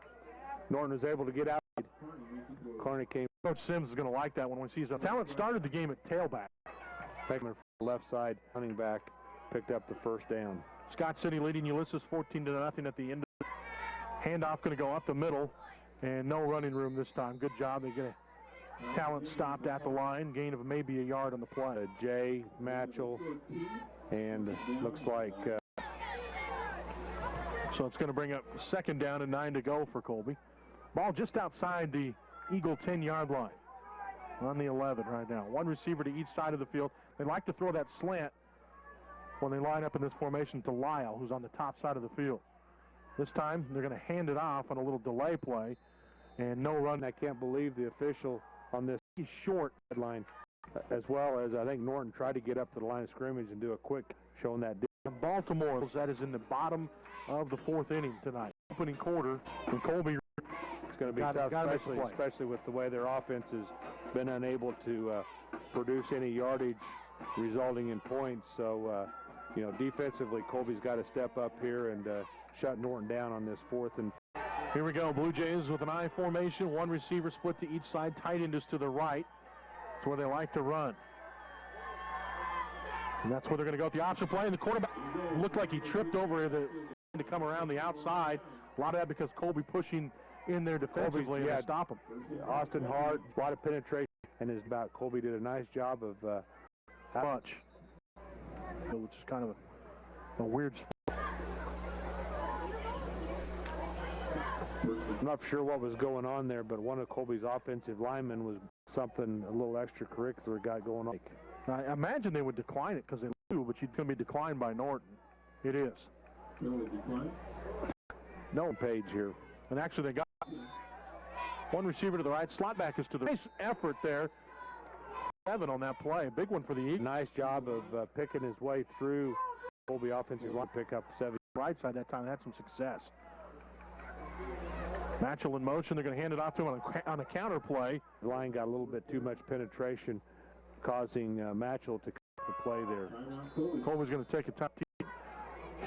Norton was able to get out. Kearney came. Coach Sims is going to like that one when he sees a talent started the game at tailback. Beckman from the left side, running back, picked up the first down. Scott City leading Ulysses 14-0 at the end. Handoff going to go up the middle, and no running room this time. Good job. They get a talent stopped at the line, gain of maybe a yard on the play. Jay Matchell, and looks like. So it's going to bring up 2nd down and 9 to go for Colby. Ball just outside the Eagle 10-yard line. On the 11 right now. 1 receiver to each side of the field. They like to throw that slant when they line up in this formation to Lyle, who's on the top side of the field. This time, they're going to hand it off on a little delay play, and no run. I can't believe the official on this short line, as well as I think Norton tried to get up to the line of scrimmage and do a quick showing that. Baltimore, that is in the bottom of the 4th inning tonight. Opening quarter, and Colby. It's going to be tough, especially with the way their offense has been unable to produce any yardage resulting in points. So, defensively, Colby's got to step up here and shut Norton down on this 4th and Here we go. Blue Jays with an I formation. One receiver split to each side. Tight end is to the right. That's where they like to run. And that's where they're going to go with the option play. And the quarterback looked like he tripped over to come around the outside. A lot of that because Colby pushing in there defensively and stop him. Austin Hart, a lot of penetration, and his back. Colby did a nice job of bunch, which is kind of a weird spot. I'm not sure what was going on there, but one of Colby's offensive linemen was something, a little extracurricular got going on. I imagine they would decline it because they knew, but she's going to be declined by Norton. It is. No page here. And actually they got one receiver to the right. Slot back is to the nice effort there. 7 on that play. A big one for the Eagles. Nice job of picking his way through. Colby offensive line pick up 7. Right side that time had some success. Matchell in motion. They're going to hand it off to him on a counter play. The line got a little bit too much penetration, causing Matchell to play there. Colby's going to take a time.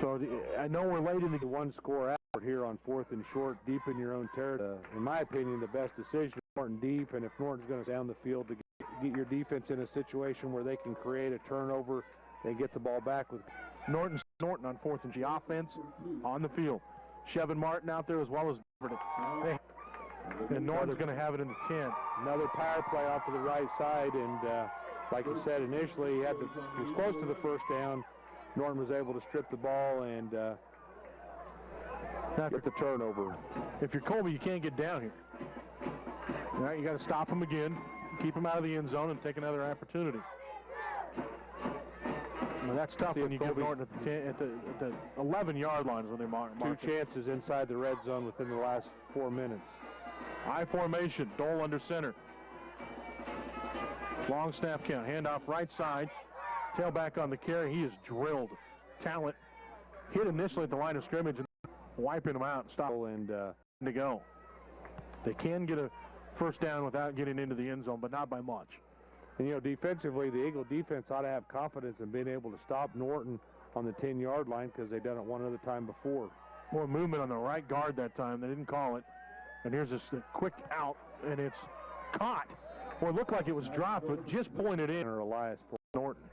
So I know we're late in the one-score effort here on 4th and short, deep in your own territory. In my opinion, the best decision is Norton deep, and if Norton's going to down the field to get your defense in a situation where they can create a turnover and get the ball back with Norton on 4th and G offense on the field. Chevin Martin out there as well as and Norton's going to have it in the 10. Another power play off to the right side, and like you said initially, he was close to the first down. Norton was able to strip the ball and get the turnover. If you're Colby, you can't get down here. All right, you got to stop him again, keep him out of the end zone, and take another opportunity. Well, that's tough when you get Norton at the 11-yard line is when they mark. 2 chances inside the red zone within the last 4 minutes. I formation, Dole under center. Long snap count, handoff right side. Tailback on the carry, he is drilled. Talent hit initially at the line of scrimmage and wiping him out and stop and to go. They can get a first down without getting into the end zone, but not by much. And, you know, defensively, the Eagle defense ought to have confidence in being able to stop Norton on the 10-yard line because they've done it one other time before. More movement on the right guard that time. They didn't call it. And here's a quick out, and it's caught. Or it looked like it was dropped, but just pointed in. Or Elias for Norton.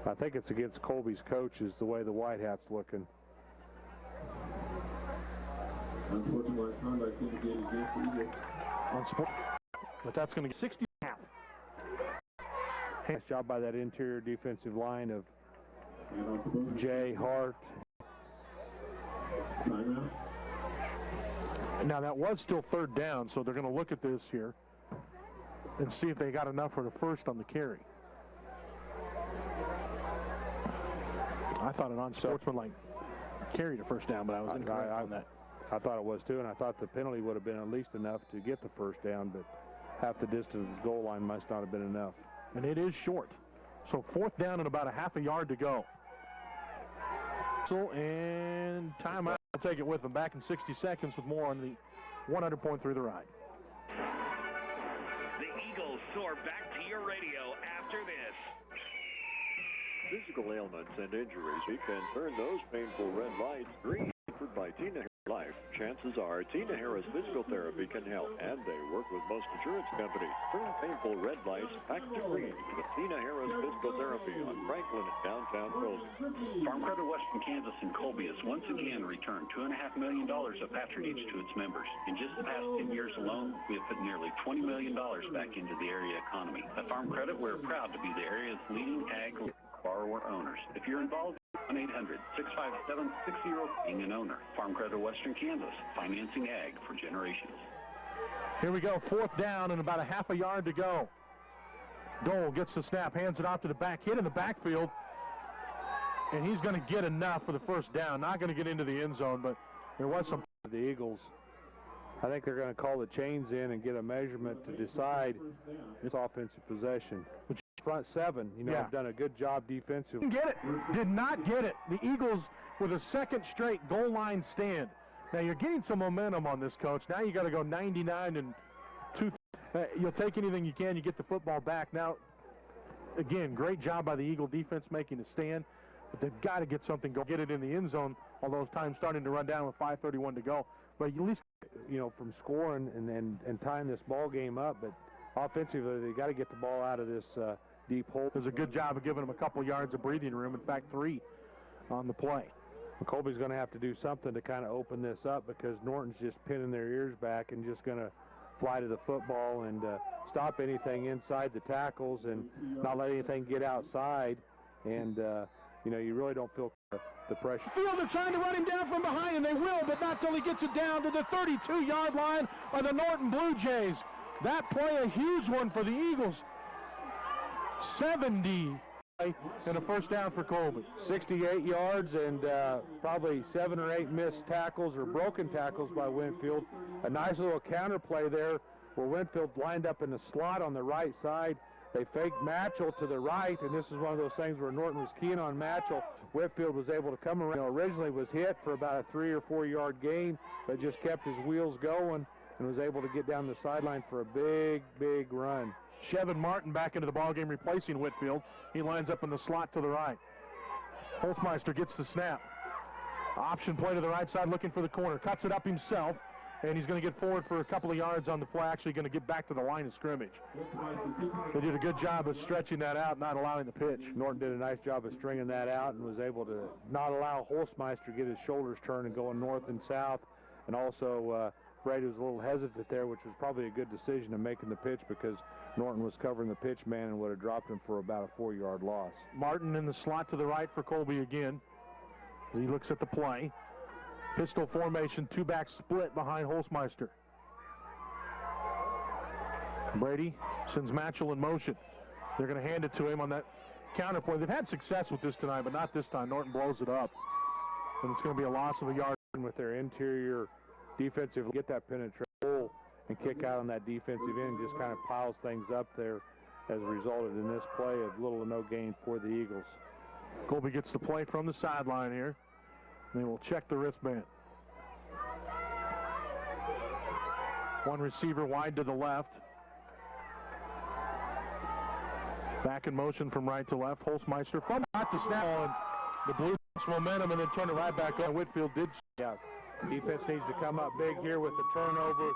I think it's against Colby's coaches, the way the white hat's looking. Unfortunately, conduct indicated against the Eagles. On sport, but that's going to get 60. Nice job by that interior defensive line of Jay Hart. Now that was still 3rd down, so they're going to look at this here and see if they got enough for the first on the carry. I thought an unsportsmanlike carry to first down, but I was incorrect on that. I thought it was too, and I thought the penalty would have been at least enough to get the first down, but half the distance of the goal line must not have been enough. And it is short. So 4th down and about a half a yard to go. And timeout. I'll take it with them. Back in 60 seconds with more on the 100.3 The Ride. The Eagles soar back to your radio after this. Physical ailments and injuries can turn those painful red lights green. Offered by Tina Harris Life. Chances are Tina Harris Physical Therapy can help, and they work with most insurance companies. Turn painful red lights back to green with Tina Harris Physical Therapy on Franklin in downtown Colby. Farm Credit Western Kansas and Colby has once again returned $2.5 million of patronage to its members. In just the past 10 years alone, we have put nearly $20 million back into the area economy. At Farm Credit, we're proud to be the area's leading ag borrower owners. If you're involved, 1-800-657-60 being an owner. Farm Credit Western Kansas, financing ag for generations. Here we go, 4th down and about a half a yard to go. Dole gets the snap, hands it off to the back, hit in the backfield, and he's going to get enough for the first down. Not going to get into the end zone, but there was some. The Eagles, I think they're going to call the chains in and get a measurement to decide its offensive possession. Which front 7, have done a good job defensively. Didn't get it. Did not get it. The Eagles with a 2nd straight goal line stand. Now you're getting some momentum on this, Coach. Now you got to go 99 and 2. You'll take anything you can. You get the football back. Now, again, great job by the Eagle defense making a stand, but they've got to get something going. Get it in the end zone, although time's starting to run down with 5:31 to go. But at least from scoring and tying this ball game up. But offensively, they got to get the ball out of this deep hole. Does a good job of giving them a couple yards of breathing room. In fact, 3 on the play. Colby's going to have to do something to kind of open this up because Norton's just pinning their ears back and just going to fly to the football and stop anything inside the tackles and not let anything get outside. And, you really don't feel the pressure. Field, they're trying to run him down from behind, and they will, but not till he gets it down to the 32-yard line of the Norton Blue Jays. That play, a huge one for the Eagles. 70 and a first down for Colby. 68 yards and probably 7 or 8 missed tackles or broken tackles by Winfield. A nice little counter play there where Winfield lined up in the slot on the right side. They faked Matchell to the right, and this is one of those things where Norton was keen on Matchell. Whitfield was able to come around. Originally was hit for about a 3 or 4 yard gain, but just kept his wheels going and was able to get down the sideline for a big, big run. Chevin Martin back into the ballgame replacing Whitfield. He lines up in the slot to the right. Holzmeister gets the snap. Option play to the right side looking for the corner. Cuts it up himself, and he's going to get forward for a couple of yards on the play. Actually going to get back to the line of scrimmage. They did a good job of stretching that out, not allowing the pitch. Norton did a nice job of stringing that out and was able to not allow Holzmeister to get his shoulders turned and going north and south. And also Brady was a little hesitant there, which was probably a good decision in making the pitch because Norton was covering the pitch man and would have dropped him for about a 4-yard loss. Martin in the slot to the right for Colby again. As he looks at the play. Pistol formation, 2-back split behind Holzmeister. Brady sends Matchell in motion. They're going to hand it to him on that counter play. They've had success with this tonight, but not this time. Norton blows it up. And it's going to be a loss of a yard. With their interior defensive, get that penetrate hole and kick out on that defensive end, just kind of piles things up there, has resulted in this play of little to no gain for the Eagles. Colby gets the play from the sideline here. They will check the wristband. One receiver wide to the left. Back in motion from right to left. Holzmeister from out to snap on the Blue momentum and then turn it right back on. Whitfield did. Yeah, defense needs to come up big here with the turnover,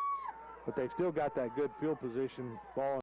but they've still got that good field position ball.